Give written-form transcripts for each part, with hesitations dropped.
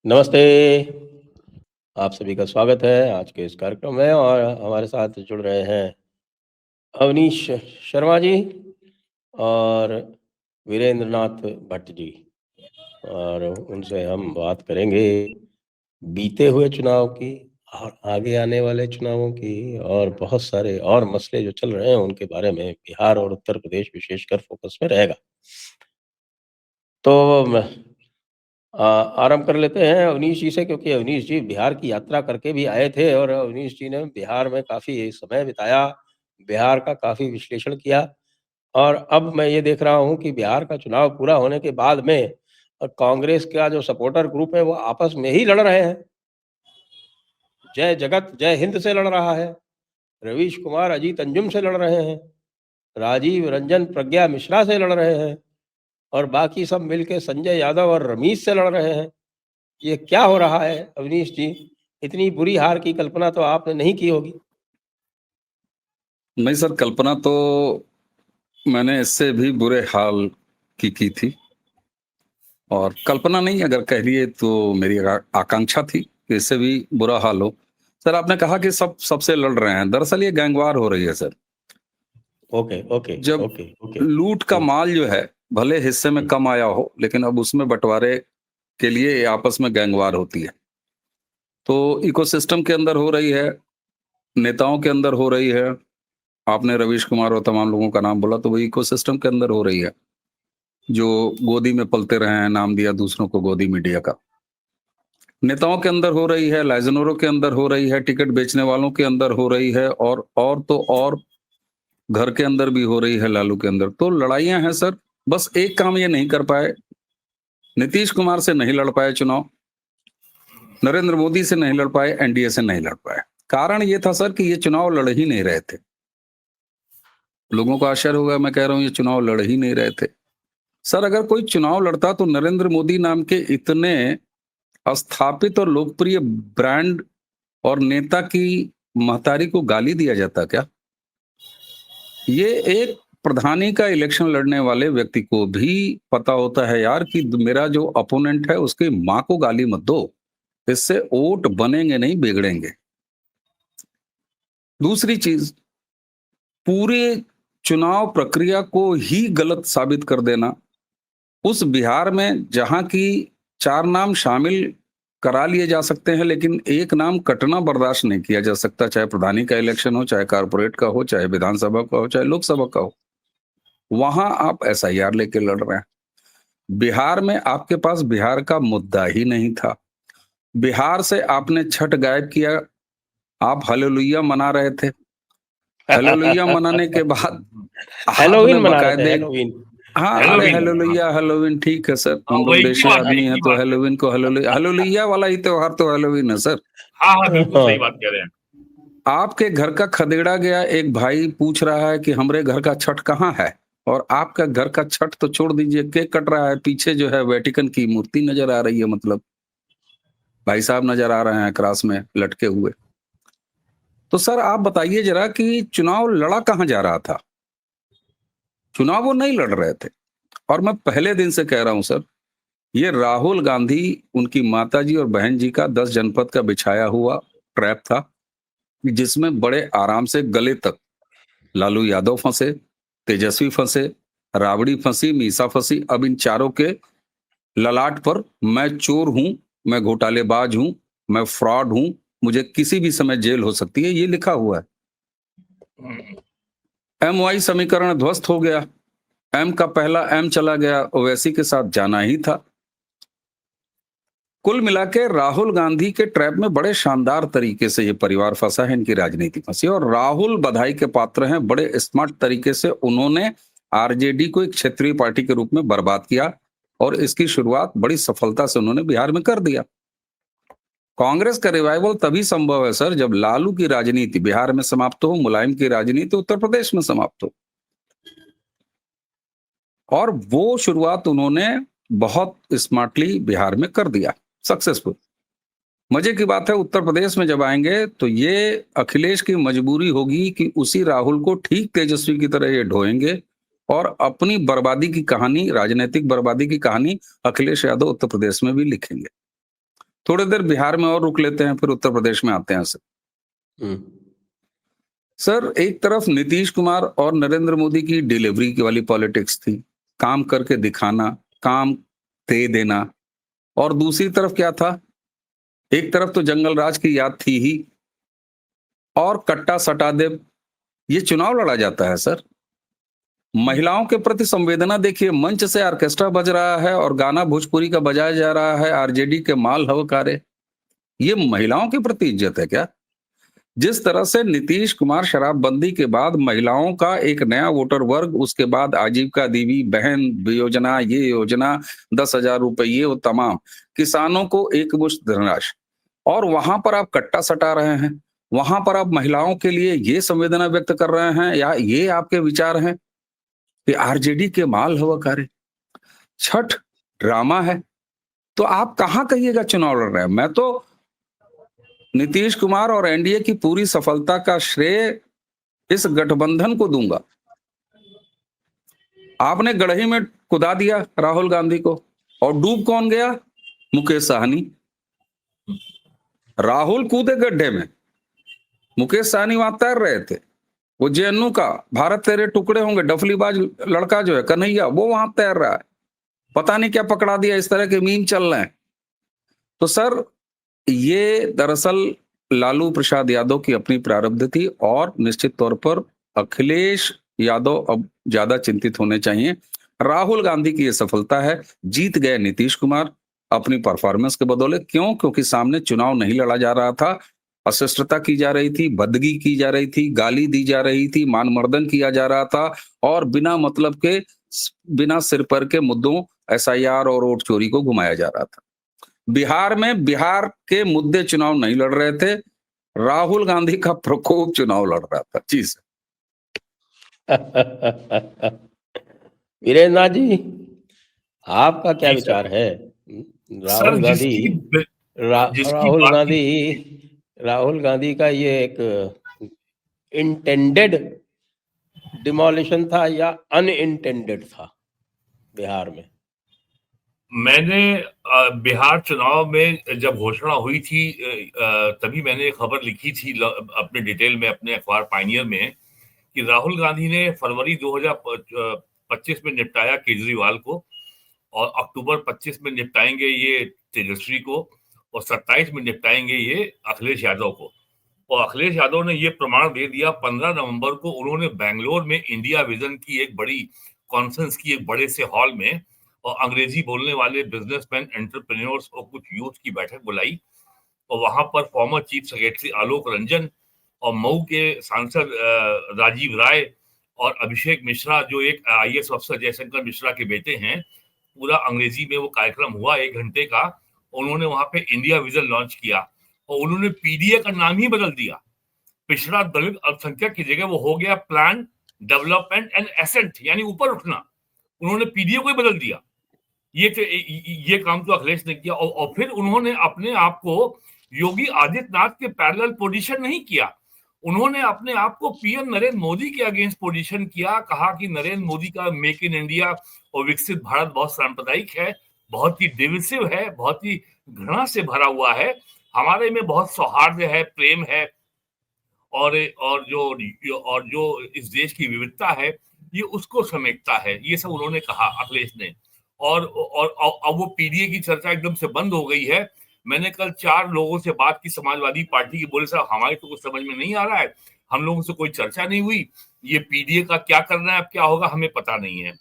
नमस्ते, आप सभी का स्वागत है आज के इस कार्यक्रम में और हमारे साथ जुड़ रहे हैं अवनीश शर्मा जी और वीरेंद्र नाथ भट्ट जी और उनसे हम बात करेंगे बीते हुए चुनाव की और आगे आने वाले चुनावों की और बहुत सारे और मसले जो चल रहे हैं उनके बारे में बिहार और उत्तर प्रदेश विशेषकर फोकस में रहेगा। तो अ, आरंभ कर लेते हैं अवनीश जी से क्योंकि अवनीश जी बिहार की यात्रा करके भी आए थे और अवनीश जी ने बिहार में काफ़ी समय बिताया, बिहार का काफ़ी विश्लेषण किया और अब मैं ये देख रहा हूँ कि बिहार का चुनाव पूरा होने के बाद में कांग्रेस का जो सपोर्टर ग्रुप है वो आपस में ही लड़ रहे हैं। जय जगत, जय हिंद से लड़ रहा है, रवीश कुमार अजीत अंजुम से लड़ रहे हैं, राजीव रंजन प्रज्ञा मिश्रा से लड़ रहे हैं और बाकी सब मिलके संजय यादव और रमीश से लड़ रहे हैं। ये क्या हो रहा है अवनीश जी? इतनी बुरी हार की कल्पना तो आपने नहीं की होगी। नहीं सर, कल्पना तो मैंने इससे भी बुरे हाल की थी और कल्पना नहीं अगर कह लिए तो मेरी आकांक्षा थी कि इससे भी बुरा हाल हो। सर आपने कहा कि सब सबसे लड़ रहे हैं, दरअसल ये गैंगवार हो रही है सर। ओके, ओके, जब ओके, ओके। लूट का माल जो है भले हिस्से में कम आया हो लेकिन अब उसमें बंटवारे के लिए ये आपस में गैंगवार होती है। तो इकोसिस्टम के अंदर हो रही है, नेताओं के अंदर हो रही है। आपने रवीश कुमार और तमाम लोगों का नाम बोला तो वो इकोसिस्टम के अंदर हो रही है, जो गोदी में पलते रहे हैं, नाम दिया दूसरों को गोदी मीडिया का। नेताओं के अंदर हो रही है, लाइजनोरों के अंदर हो रही है, टिकट बेचने वालों के अंदर हो रही है और तो और घर के अंदर भी हो रही है, लालू के अंदर। तो लड़ाइयां हैं सर। बस एक काम ये नहीं कर पाए, नीतीश कुमार से नहीं लड़ पाए चुनाव, नरेंद्र मोदी से नहीं लड़ पाए, एनडीए से नहीं लड़ पाए। कारण ये था सर कि ये चुनाव लड़ ही नहीं रहे थे। लोगों को आश्चर्य होगा, मैं कह रहा हूं ये चुनाव लड़ ही नहीं रहे थे। सर अगर कोई चुनाव लड़ता तो नरेंद्र मोदी नाम के इतने स्थापित और लोकप्रिय ब्रांड और नेता की महतारी को गाली दिया जाता क्या? ये एक प्रधानी का इलेक्शन लड़ने वाले व्यक्ति को भी पता होता है यार कि मेरा जो अपोनेंट है उसकी मां को गाली मत दो, इससे वोट बनेंगे नहीं बिगड़ेंगे। दूसरी चीज, पूरे चुनाव प्रक्रिया को ही गलत साबित कर देना। उस बिहार में जहां की 4 नाम शामिल करा लिए जा सकते हैं लेकिन एक नाम कटना बर्दाश्त नहीं किया जा सकता, चाहे प्रधानी का इलेक्शन हो, चाहे कारपोरेट का हो, चाहे विधानसभा का हो, चाहे लोकसभा का हो। वहां आप एसआईआर लेके लड़ रहे हैं। बिहार में आपके पास बिहार का मुद्दा ही नहीं था। बिहार से आपने छठ गायब किया। आप हालेलुया मना रहे थे। हालेलुया मनाने के बाद आपने हैलोवीन मना रहे थे, बाकायदे, हैलोवीन। हाँ अरे हेलोवीन। हेलोलुया हेलोवीन ठीक है सर, हम लोग वही की देशी बात है, आदमी एक हैं ही तो बात है। हेलोवीन को हेलोलुया हेलोलुया वाला ही त्योहार तो हेलोवीन है सर। हाँ, बिल्कुल हाँ, सही बात कह रहे हैं। आपके घर का खदेड़ा गया एक भाई पूछ रहा है कि हमरे घर का छठ कहाँ है, और आपका घर का छठ तो छोड़ दीजिए, केक कट रहा है, पीछे जो है वेटिकन की मूर्ति नजर आ रही है, मतलब भाई साहब नजर आ रहे हैं क्रॉस में लटके हुए। तो सर आप बताइए जरा कि चुनाव लड़ा कहां जा रहा था? चुनाव वो नहीं लड़ रहे थे। और मैं पहले दिन से कह रहा हूं सर, ये राहुल गांधी, उनकी माताजी और बहन जी का 10 जनपद का बिछाया हुआ ट्रैप था, जिसमें बड़े आराम से गले तक लालू यादव फंसे, तेजस्वी फंसे, राबड़ी फंसी, मीसा फंसी। अब इन चारों के ललाट पर मैं चोर हूं, मैं घोटालेबाज हूं, मैं फ्रॉड हूं, मुझे किसी भी समय जेल हो सकती है, ये लिखा हुआ है। एम वाई समीकरण ध्वस्त हो गया। एम का पहला एम चला गया, ओवैसी के साथ जाना ही था। कुल मिला के राहुल गांधी के ट्रैप में बड़े शानदार तरीके से ये परिवार फंसा है, इनकी राजनीति फंसी, और राहुल बधाई के पात्र हैं। बड़े स्मार्ट तरीके से उन्होंने आरजेडी को एक क्षेत्रीय पार्टी के रूप में बर्बाद किया और इसकी शुरुआत बड़ी सफलता से उन्होंने बिहार में कर दिया। कांग्रेस का रिवाइवल तभी संभव है सर जब लालू की राजनीति बिहार में समाप्त हो, मुलायम की राजनीति उत्तर प्रदेश में समाप्त हो, और वो शुरुआत उन्होंने बहुत स्मार्टली बिहार में कर दिया, सक्सेसफुल। मजे की बात है उत्तर प्रदेश में जब आएंगे तो ये अखिलेश की मजबूरी होगी कि उसी राहुल को ठीक तेजस्वी की तरह ये ढोएंगे और अपनी बर्बादी की कहानी, राजनीतिक बर्बादी की कहानी अखिलेश यादव उत्तर प्रदेश में भी लिखेंगे। थोड़ी देर बिहार में और रुक लेते हैं, फिर उत्तर प्रदेश में आते हैं सर। हम्म। सर, एक तरफ नीतीश कुमार और नरेंद्र मोदी की डिलीवरी की वाली पॉलिटिक्स थी, काम करके दिखाना, काम दे देना, और दूसरी तरफ क्या था? एक तरफ तो जंगल राज की याद थी ही, और कट्टा सटा दे ये चुनाव लड़ा जाता है सर। महिलाओं के प्रति संवेदना देखिए, मंच से ऑर्केस्ट्रा बज रहा है और गाना भोजपुरी का बजाया जा रहा है, आरजेडी के माल हवकारे। ये महिलाओं के प्रति इज्जत है क्या? जिस तरह से नीतीश कुमार शराबबंदी के बाद महिलाओं का एक नया वोटर वर्ग, उसके बाद आजीविका दीदी बहन योजना, ये योजना 10,000 रुपए, ये वो तमाम किसानों को एक मुश्त धनराशि, और वहां पर आप कट्टा सटा रहे हैं, वहां पर आप महिलाओं के लिए ये संवेदना व्यक्त कर रहे हैं, या ये आपके विचार हैं कि आरजेडी के माल हवकारे? छठ ड्रामा है, तो आप कहां कहिएगा चुनाव लड़ रहे हैं? मैं तो नीतीश कुमार और एनडीए की पूरी सफलता का श्रेय इस गठबंधन को दूंगा। आपने गढ़ी में कुदा दिया राहुल गांधी को, और डूब कौन गया? मुकेश साहनी। राहुल कूदे गड्ढे में, मुकेश साहनी वहां तैर रहे थे। वो जेएनयू का भारत तेरे टुकड़े होंगे डफलीबाज लड़का जो है कन्हैया, वो वहां तैर रहा है, पता नहीं क्या पकड़ा दिया, इस तरह के मीम चल रहे हैं। तो सर, ये दरअसल लालू प्रसाद यादव की अपनी प्रारब्ध थी, और निश्चित तौर पर अखिलेश यादव अब ज्यादा चिंतित होने चाहिए। राहुल गांधी की ये सफलता है, जीत गए नीतीश कुमार अपनी परफॉर्मेंस के बदौलत। क्यों? क्योंकि सामने चुनाव नहीं लड़ा जा रहा था, अशिष्टता की जा रही थी, बदगी की जा रही थी, गाली दी जा रही थी, मानमर्दन किया जा रहा था, और बिना मतलब के, बिना सिर पर के मुद्दों एसआईआर और वोट चोरी को घुमाया जा रहा था। बिहार में बिहार के मुद्दे चुनाव नहीं लड़ रहे थे, राहुल गांधी का प्रकोप चुनाव लड़ रहा था। जी सर। वीरेंद्र नाथ जी, आपका क्या जी सर। विचार है? सर राहुल गांधी जिसकी जिसकी राहुल बात गांधी राहुल गांधी का ये एक इंटेंडेड डिमोलिशन था या अनइंटेंडेड था बिहार में? मैंने बिहार चुनाव में जब घोषणा हुई थी, तभी मैंने खबर लिखी थी अपने डिटेल में अपने अखबार पायनियर में, कि राहुल गांधी ने फरवरी 2025 में निपटाया केजरीवाल को, और अक्टूबर 25 में निपटाएंगे ये तेजस्वी को, और 27 में निपटाएंगे ये अखिलेश यादव को। और अखिलेश यादव ने ये प्रमाण दे दिया। 15 नवंबर को उन्होंने बेंगलोर में इंडिया विजन की एक बड़ी कॉन्फ्रेंस की, एक बड़े से हॉल में, और अंग्रेजी बोलने वाले बिजनेसमैन, एंटरप्रेन्योर्स और कुछ यूथ की बैठक बुलाई। और वहां पर former chief secretary Alok Ranjan और मऊ के सांसद राजीव राय और अभिषेक मिश्रा, जो एक आईएएस अफसर जयशंकर मिश्रा के बेटे हैं, पूरा अंग्रेजी में वो कार्यक्रम हुआ 1 घंटे का। उन्होंने वहां पे इंडिया विजन लॉन्च किया, और उन्होंने पीडीए का नाम ही बदल दिया। पिछड़ा दलित अल्पसंख्यक की जगह वो हो गया प्लान डेवलपमेंट एंड एसेंट, यानी ऊपर उठना। उन्होंने पीडीए को ही बदल दिया। ये काम तो अखिलेश ने किया। और फिर उन्होंने अपने आप को योगी आदित्यनाथ के पैरेलल पोजीशन नहीं किया, उन्होंने अपने आप को पीएम नरेंद्र मोदी के अगेंस्ट पोजीशन किया। कहा कि नरेंद्र मोदी का मेक इन इंडिया और विकसित भारत बहुत सांप्रदायिक है, बहुत ही डिविसिव है, बहुत ही घृणा से भरा हुआ है। हमारे में बहुत सौहार्द है, प्रेम है, और जो इस देश की विविधता है ये उसको समेटता है। ये सब उन्होंने कहा अखिलेश ने। और अब वो पीडीए की चर्चा एकदम से बंद हो गई है। मैंने कल 4 लोगों से बात की समाजवादी पार्टी की, बोले साहब हमारे तो कुछ समझ में नहीं आ रहा है, हम लोगों से कोई चर्चा नहीं हुई, ये पीडीए का क्या करना है, अब क्या होगा हमें पता नहीं है।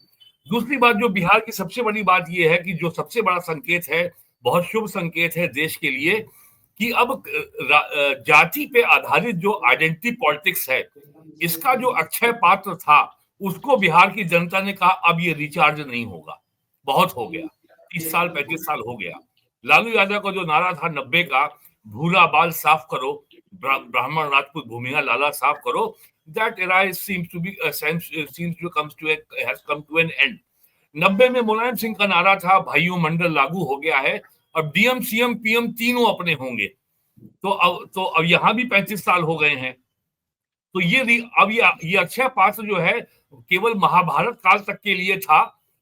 दूसरी बात, जो बिहार की सबसे बड़ी बात ये है कि जो सबसे बड़ा संकेत है, बहुत शुभ संकेत है देश के लिए, कि अब जाति पे आधारित जो आइडेंटिटी पॉलिटिक्स है, इसका जो अक्षय पात्र था, उसको बिहार की जनता ने कहा अब ये रिचार्ज नहीं होगा, बहुत हो गया, 30 साल 35 साल हो गया। लालू यादव का जो नारा था 90 का, भूरा बाल साफ करो, ब्राह्मण राजपूत भूमिहा लाला साफ करो, that era seems to has come to an end। 90 में मुलायम सिंह का नारा था भाइयों मंडल लागू हो गया है, अब डीएम सीएम पीएम तीनों अपने होंगे। तो अब यहां भी 35 साल हो गए हैं। तो ये अक्षय पात्र जो है केवल महाभारत काल तक के लिए था,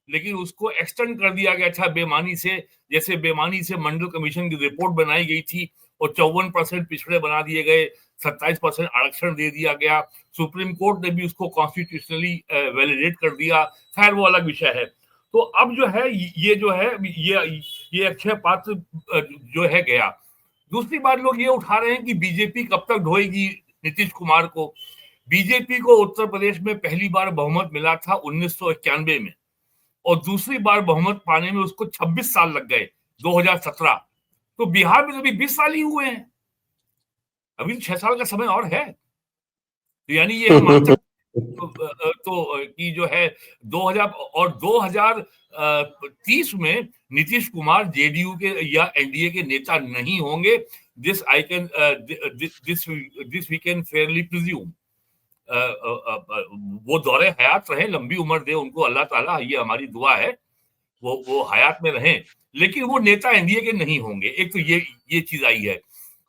लेकिन उसको एक्सटेंड कर दिया गया था बेमानी से, जैसे बेमानी से मंडल कमीशन की रिपोर्ट बनाई गई थी और 54% पिछड़े बना दिए गए, 27% आरक्षण दे दिया गया। सुप्रीम कोर्ट ने भी उसको कॉन्स्टिट्यूशनली वैलिडेट कर दिया। खैर वो अलग विषय है। तो अब जो है ये जो है ये अक्षय पात्र जो है गया। दूसरी बात लोग ये उठा रहे हैं कि बीजेपी कब तक ढोएगी नीतीश कुमार को। बीजेपी को उत्तर प्रदेश में पहली बार बहुमत मिला था 1991 में और दूसरी बार बहुमत पाने में उसको 26 साल लग गए 2017। तो बिहार में तो अभी 20 साल ही हुए हैं, अभी 6 साल का समय और है। तो यानी ये हम मान सकते तो कि जो है 2000 और 2030 में नीतीश कुमार जेडीयू के या एनडीए के नेता नहीं होंगे। This we can fairly presume. वो दौरे हयात रहे, लंबी उम्र दे उनको अल्लाह ताला, ये हमारी दुआ है, वो हयात में रहें, लेकिन वो नेता एनडीए के नहीं होंगे। एक तो ये चीज आई है।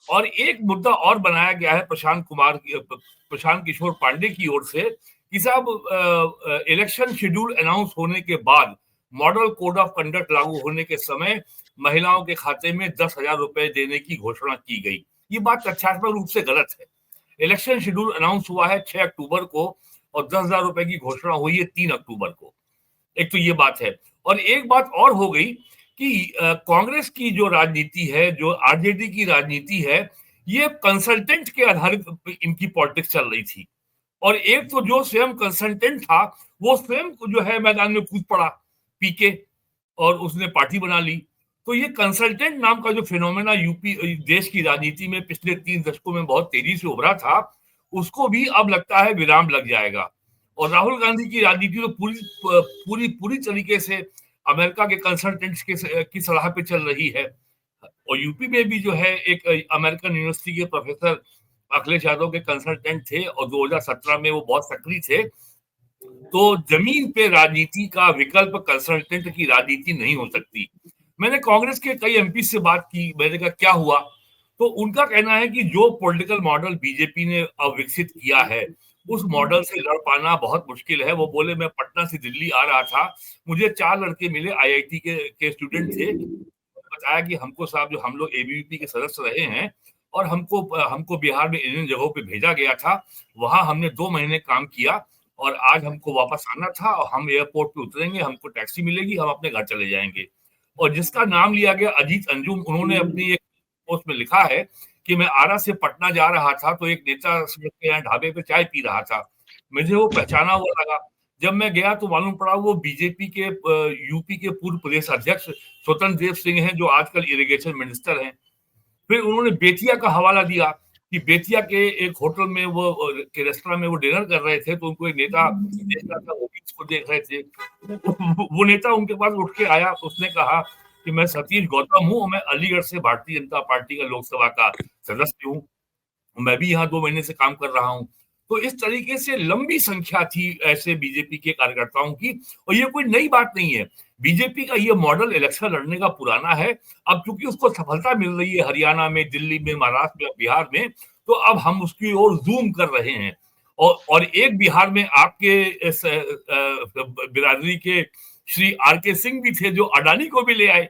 और एक मुद्दा और बनाया गया है प्रशांत किशोर पांडे की ओर से कि साहब इलेक्शन शेड्यूल अनाउंस होने के बाद मॉडल कोड ऑफ कंडक्ट लागू होने के समय महिलाओं के खाते में 10,000 रुपए देने की घोषणा की गई। ये बात तथ्यात्मक रूप से गलत है। इलेक्शन शेड्यूल अनाउंस हुआ है 6 अक्टूबर को और 10,000 रुपए की घोषणा हुई है 3 अक्टूबर को। एक तो ये बात है। और एक बात और हो गई कि कांग्रेस की जो राजनीति है, जो आरजेडी की राजनीति है, ये कंसल्टेंट के आधारित इनकी पॉलिटिक्स चल रही थी। और एक तो जो स्वयं कंसल्टेंट था वो स्वयं जो है मैदान में कूद पड़ा पीके और उसने पार्टी बना ली। तो ये कंसल्टेंट नाम का जो फिनोमेना यूपी देश की राजनीति में पिछले 3 दशकों में बहुत तेजी से उभरा था, उसको भी अब लगता है विराम लग जाएगा। और राहुल गांधी की राजनीति तो पूरी तरीके से अमेरिका के कंसल्टेंट्स की सलाह पे चल रही है। और यूपी में भी जो है एक अमेरिकन यूनिवर्सिटी के प्रोफेसर अखिलेश यादव के कंसल्टेंट थे और 2017 में वो बहुत सक्रिय थे। तो जमीन पे राजनीति का विकल्प कंसल्टेंट की राजनीति नहीं हो सकती। मैंने कांग्रेस के कई एमपी से बात की, मैंने कहा क्या हुआ, तो उनका कहना है कि जो पॉलिटिकल मॉडल बीजेपी ने अब विकसित किया है उस मॉडल से लड़ पाना बहुत मुश्किल है। वो बोले मैं पटना से दिल्ली आ रहा था, मुझे 4 लड़के मिले आईआईटी के स्टूडेंट थे, बताया कि हमको साहब जो हम लोग एबीवीपी के सदस्य रहे हैं और हमको बिहार में इन जगहों पे भेजा गया था, वहां हमने 2 महीने काम किया और आज हमको वापस आना था और हम एयरपोर्ट पे उतरेंगे, हमको टैक्सी मिलेगी, हम अपने घर चले जाएंगे। और जिसका नाम लिया गया अजीत अंजुम, उन्होंने अपनी एक पोस्ट में लिखा है कि मैं आरा से पटना जा रहा था तो एक नेता के यहाँ ढाबे पे चाय पी रहा था, मुझे वो पहचाना हुआ लगा। जब मैं गया तो मालूम पड़ा वो बीजेपी के यूपी के पूर्व प्रदेश अध्यक्ष स्वतंत्र देव सिंह हैं, जो आजकल इरिगेशन मिनिस्टर हैं। फिर उन्होंने बेतिया का हवाला दिया कि बेतिया के एक होटल में के रेस्टोरेंट में वो डिनर कर रहे थे तो उनको एक नेता देख रहा था, वो भी इसको देख रहे थे। वो नेता उनके पास उठ के आया, उसने कहा कि मैं सतीश गौतम हूँ, मैं अलीगढ़ से भारतीय जनता पार्टी का लोकसभा का सदस्य हूँ, मैं भी यहाँ 2 महीने से काम कर रहा हूँ। तो इस तरीके से लंबी संख्या थी ऐसे बीजेपी के कार्यकर्ताओं की। और ये कोई नई बात नहीं है, बीजेपी का ये मॉडल इलेक्शन लड़ने का पुराना है। अब चूंकि उसको सफलता मिल रही है हरियाणा में, दिल्ली में, महाराष्ट्र में, बिहार में, तो अब हम उसकी ओर जूम कर रहे हैं। और एक बिहार में आपके बिरादरी के श्री आर.के. सिंह भी थे, जो अडानी को भी ले आए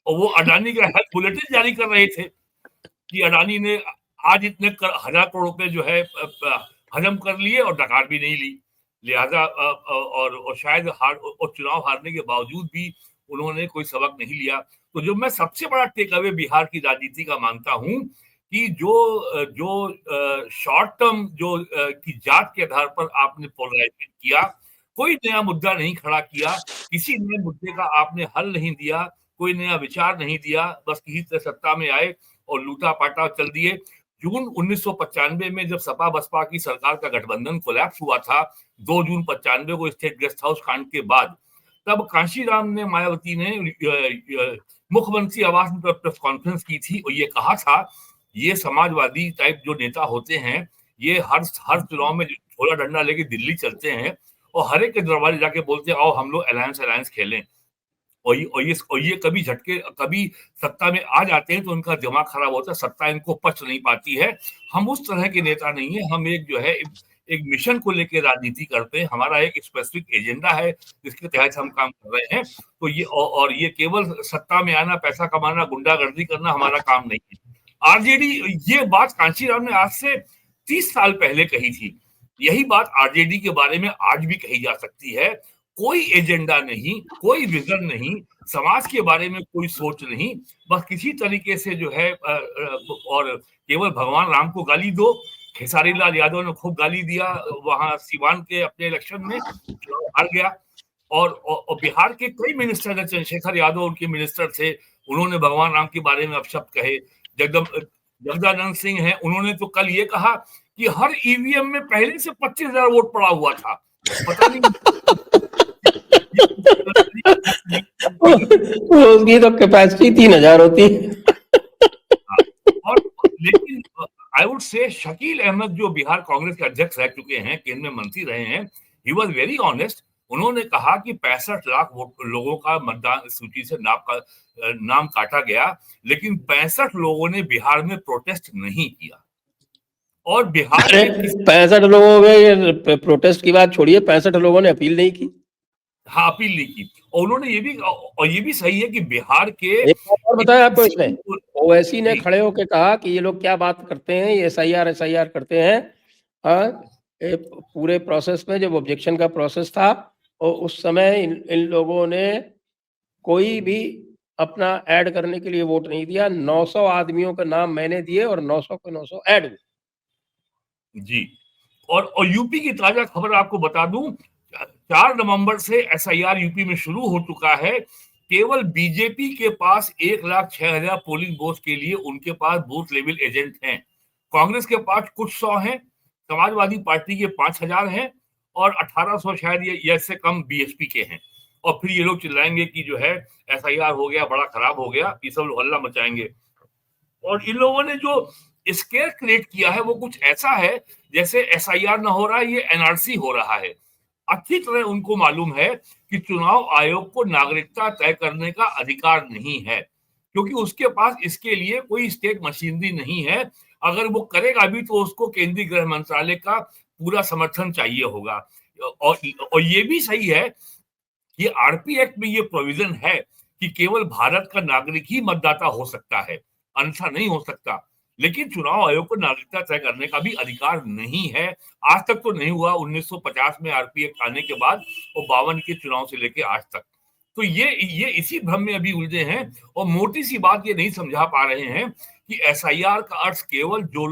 और वो अडानी का हेल्थ बुलेटिन जारी कर रहे थे कि अडानी ने आज इतने 1,000 करोड़ रुपए जो है हजम कर लिए और डकार भी नहीं ली। लिहाजा और शायद चुनाव हारने के बावजूद भी उन्होंने कोई सबक नहीं लिया। तो जो मैं सबसे बड़ा टेक अवे बिहार की राजनीति का मानता हूं कि जो शॉर्ट टर्म की जात के आधार पर आपने पोलराइजेशन किया, कोई नया मुद्दा नहीं खड़ा किया, किसी नए मुद्दे का आपने हल नहीं दिया, कोई नया विचार नहीं दिया, बस किसी तरह सत्ता में आए और लूटा पाटा चल दिए। जून 1995 में जब सपा बसपा की सरकार का गठबंधन कोलैप्स हुआ था, 2 जून 95 को स्टेट गेस्ट हाउस कांड के बाद, तब कांशीराम ने, मायावती ने मुख्यमंत्री आवास में प्रेस कॉन्फ्रेंस की थी और ये कहा था ये समाजवादी टाइप जो नेता होते हैं ये हर चुनाव में झोला डंडा लेके दिल्ली चलते हैं और हर एक के दरबार जाके बोलते हैं आओ हम लोग अलायंस खेलें। और ये कभी झटके, कभी सत्ता में आ जाते हैं तो उनका दिमाग खराब होता है, सत्ता इनको पच नहीं पाती है। हम उस तरह के नेता नहीं है, हम एक जो है एक मिशन को लेकर राजनीति करते हैं। हमारा एक स्पेसिफिक एजेंडा है जिसके तहत हम काम कर रहे हैं। तो ये और ये केवल सत्ता में आना, पैसा कमाना, गुंडागर्दी करना हमारा काम नहीं है। आरजेडी, ये बात कांशीराम ने आज से 30 साल पहले कही थी। यही बात आरजेडी के बारे में आज भी कही जा सकती है। कोई एजेंडा नहीं, कोई विजन नहीं, समाज के बारे में कोई सोच नहीं, बस किसी तरीके से जो है और केवल भगवान राम को गाली दो। खेसारी लाल यादव ने खूब गाली दिया वहां सीवान के अपने इलेक्शन में, हार गया। और बिहार के कई मिनिस्टर है, चंद्रशेखर यादव उनके मिनिस्टर थे, उन्होंने भगवान राम के बारे में अपशब्द कहे। जगदानंद सिंह हैं, उन्होंने तो कल ये कहा कि हर ईवीएम में पहले से 25,000 वोट पड़ा हुआ था, पता नहीं उसकी तो कैपेसिटी 3,000 होती है। और लेकिन I would say Shakeel Ahmad जो बिहार कांग्रेस के अध्यक्ष रह चुके हैं, केंद्र में मंत्री रहे हैं, ही वाज वेरी ऑनेस्ट। उन्होंने कहा कि 65 लाख लोगों का मतदान सूची से नाम काटा गया, लेकिन 65 लोगों ने बिहार में प्रोटेस्ट नहीं किया। और बिहार में 65 लोगों में प्रोटेस्ट की बात छोड़िए, 65 लोगों ने अपील नहीं की। हाँ, अपील नहीं की। और उन्होंने ये भी सही है कि बिहार के एक और बताया आपको इसमें, ओवैसी ने खड़े होकर कहा कि ये लोग क्या बात करते हैं, ये एसआईआर करते हैं। पूरे प्रोसेस में जब ऑब्जेक्शन का प्रोसेस था और उस समय इन लोगों ने कोई भी अपना ऐड करने के लिए वोट नहीं दिया। 900 आदमियों का नाम मैंने दिए और 900 के 900 ऐड हुए। जी। और यूपी की ताजा खबर आपको बता दूं, 4 नवंबर से एसआईआर यूपी में शुरू हो चुका है। केवल बीजेपी के पास 1,06,000 पोलिंग बूथ के लिए उनके पास बूथ लेवल एजेंट हैं। कांग्रेस के पास कुछ 100 हैं, समाजवादी पार्टी के 5,000 हैं और 1,800 शायद या इससे कम बीएसपी के हैं। और फिर ये लोग चिल्लाएंगे कि जो है एसआईआर हो गया, बड़ा खराब हो गया, ये सब हल्ला मचाएंगे। और इन लोगों ने जो स्केयर क्रिएट किया है वो कुछ ऐसा है जैसे एसआईआर ना हो रहा है, ये एनआरसी हो रहा है। अच्छी तरह उनको मालूम है कि चुनाव आयोग को नागरिकता तय करने का अधिकार नहीं है, क्योंकि उसके पास इसके लिए कोई स्टेट मशीनरी नहीं है। अगर वो करेगा भी तो उसको केंद्रीय गृह मंत्रालय का पूरा समर्थन चाहिए होगा। और ये भी सही है कि आरपी एक्ट में ये प्रोविजन है कि केवल भारत का नागरिक ही मतदाता हो सकता है, अन्यथा नहीं हो सकता। लेकिन चुनाव आयोग को नागरिकता तय करने का भी अधिकार नहीं है। आज तक तो नहीं हुआ, 1950 में आरपी एक्ट आने के बाद और 52 के चुनाव से लेके आज तक। तो ये इसी भ्रम में अभी उलझे हैं और मोटी सी बात ये नहीं समझा पा रहे हैं कि एसआईआर का अर्थ केवल जो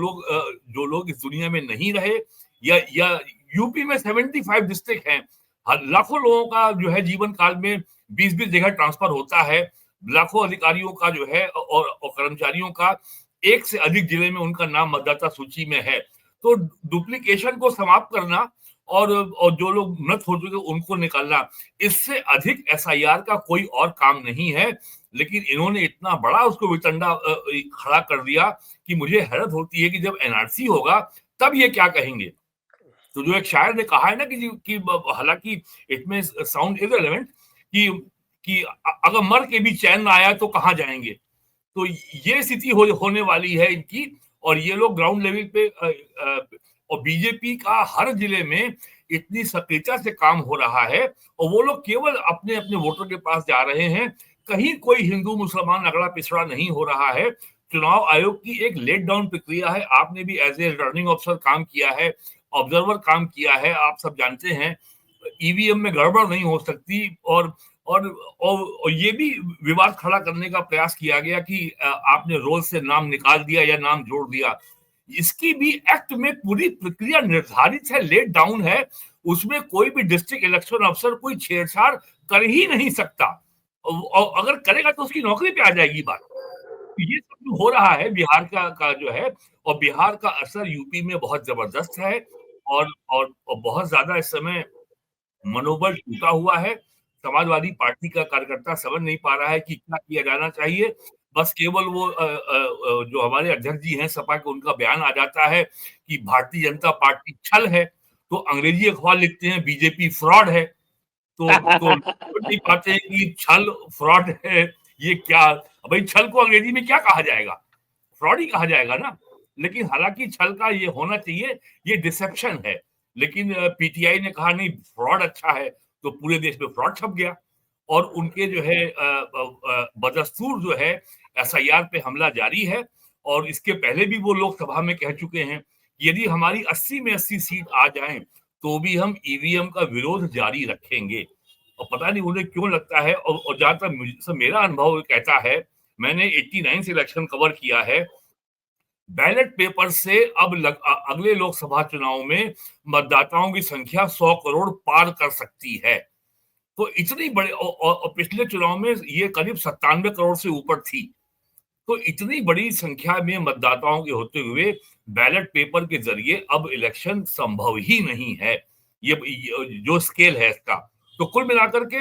लोग इस दुनिया में नहीं रहे, या यूपी में 75 डिस्ट्रिक्ट हैं, लाखों लोगों का जो है जीवन काल में 20-20 जगह ट्रांसफर होता है, लाखों अधिकारियों का जो है और कर्मचारियों का एक से अधिक जिले में उनका नाम मतदाता सूची में है। तो डुप्लीकेशन को समाप्त करना और जो लोग मृत हो चुके उनको निकालना, इससे अधिक एसआईआर का कोई और काम नहीं है। लेकिन इन्होंने इतना बड़ा उसको वितंडा खड़ा कर दिया कि मुझे हैरत होती है कि जब एनआरसी होगा तब ये क्या कहेंगे। तो जो एक शायर ने कहा है ना कि हालांकि इट में साउंड इररिलेवेंट कि अगर मर के भी चैन ना आया तो कहां जाएंगे। तो ये स्थिति होने वाली है इनकी। और ये लोग ग्राउंड लेवल पे और बीजेपी का हर जिले में इतनी सक्रियता से काम हो रहा है और वो लोग केवल अपने अपने वोटर के पास जा रहे हैं। कहीं कोई हिंदू मुसलमान अगड़ा पिछड़ा नहीं हो रहा है। चुनाव आयोग की एक लेट डाउन प्रक्रिया है। आपने भी एज ए रिटर्निंग ऑफिसर काम किया है, ऑब्जर्वर काम किया है, आप सब जानते हैं ईवीएम में गड़बड़ नहीं हो सकती। और ये भी विवाद खड़ा करने का प्रयास किया गया कि आपने रोल से नाम निकाल दिया या नाम जोड़ दिया। इसकी भी एक्ट में पूरी प्रक्रिया निर्धारित है, लेट डाउन है। उसमें कोई भी डिस्ट्रिक्ट इलेक्शन अफसर कोई छेड़छाड़ कर ही नहीं सकता, और अगर करेगा तो उसकी नौकरी पे आ जाएगी बात। ये सब हो रहा है बिहार का जो है, और बिहार का असर यूपी में बहुत जबरदस्त है और बहुत ज्यादा इस समय मनोबल टूटा हुआ है। समाजवादी पार्टी का कार्यकर्ता समझ नहीं पा रहा है कि क्या किया जाना चाहिए। बस केवल वो जो हमारे अध्यक्ष जी हैं सपा के, उनका बयान आ जाता है कि भारतीय जनता पार्टी छल है, तो अंग्रेजी अखबार लिखते हैं बीजेपी फ्रॉड है। तो नहीं पाते हैं कि छल फ्रॉड है ये क्या। भाई छल को अंग्रेजी में क्या कहा जाएगा, फ्रॉड ही कहा जाएगा ना। लेकिन हालांकि छल का ये होना चाहिए, ये डिसेप्शन है। लेकिन पीटीआई ने कहा नहीं फ्रॉड अच्छा है, तो पूरे देश में फ्रॉड छप गया और उनके जो है बदस्तूर जो है एसआईआर पे हमला जारी है। और इसके पहले भी वो लोकसभा में कह चुके हैं यदि हमारी 80 में 80 सीट आ जाएं तो भी हम ईवीएम का विरोध जारी रखेंगे। और पता नहीं उन्हें क्यों लगता है, और जहां तक मेरा अनुभव कहता है, मैंने 89 से इलेक्शन कवर किया है, बैलेट पेपर से अब अगले लोकसभा चुनाव में मतदाताओं की संख्या 100 करोड़ पार कर सकती है। तो इतनी बड़े और पिछले चुनाव में ये करीब 97 करोड़ से ऊपर थी। तो इतनी बड़ी संख्या में मतदाताओं के होते हुए बैलेट पेपर के जरिए अब इलेक्शन संभव ही नहीं है। ये जो स्केल है इसका, तो कुल मिलाकर के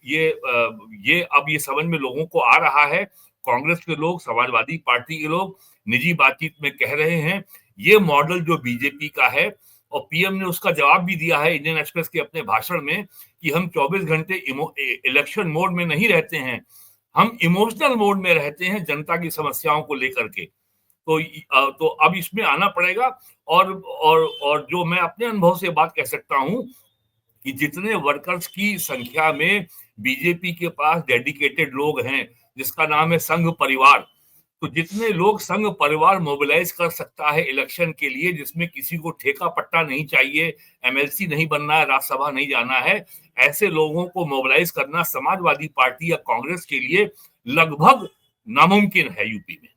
ये अब ये समझ में लोगों को आ रहा है। कांग्रेस के लोग, समाजवादी पार्टी के लोग निजी बातचीत में कह रहे हैं ये मॉडल जो बीजेपी का है, और पीएम ने उसका जवाब भी दिया है इंडियन एक्सप्रेस के अपने भाषण में कि हम 24 घंटे इलेक्शन मोड में नहीं रहते हैं, हम इमोशनल मोड में रहते हैं जनता की समस्याओं को लेकर के। तो अब इसमें आना पड़ेगा। और जो मैं अपने अनुभव से बात कह सकता हूं कि जितने वर्कर्स की संख्या में बीजेपी के पास डेडिकेटेड लोग हैं, जिसका नाम है संघ परिवार, तो जितने लोग संघ परिवार मोबिलाइज कर सकता है इलेक्शन के लिए, जिसमें किसी को ठेका पट्टा नहीं चाहिए, एमएलसी नहीं बनना है, राज्यसभा नहीं जाना है, ऐसे लोगों को मोबिलाइज करना समाजवादी पार्टी या कांग्रेस के लिए लगभग नामुमकिन है यूपी में।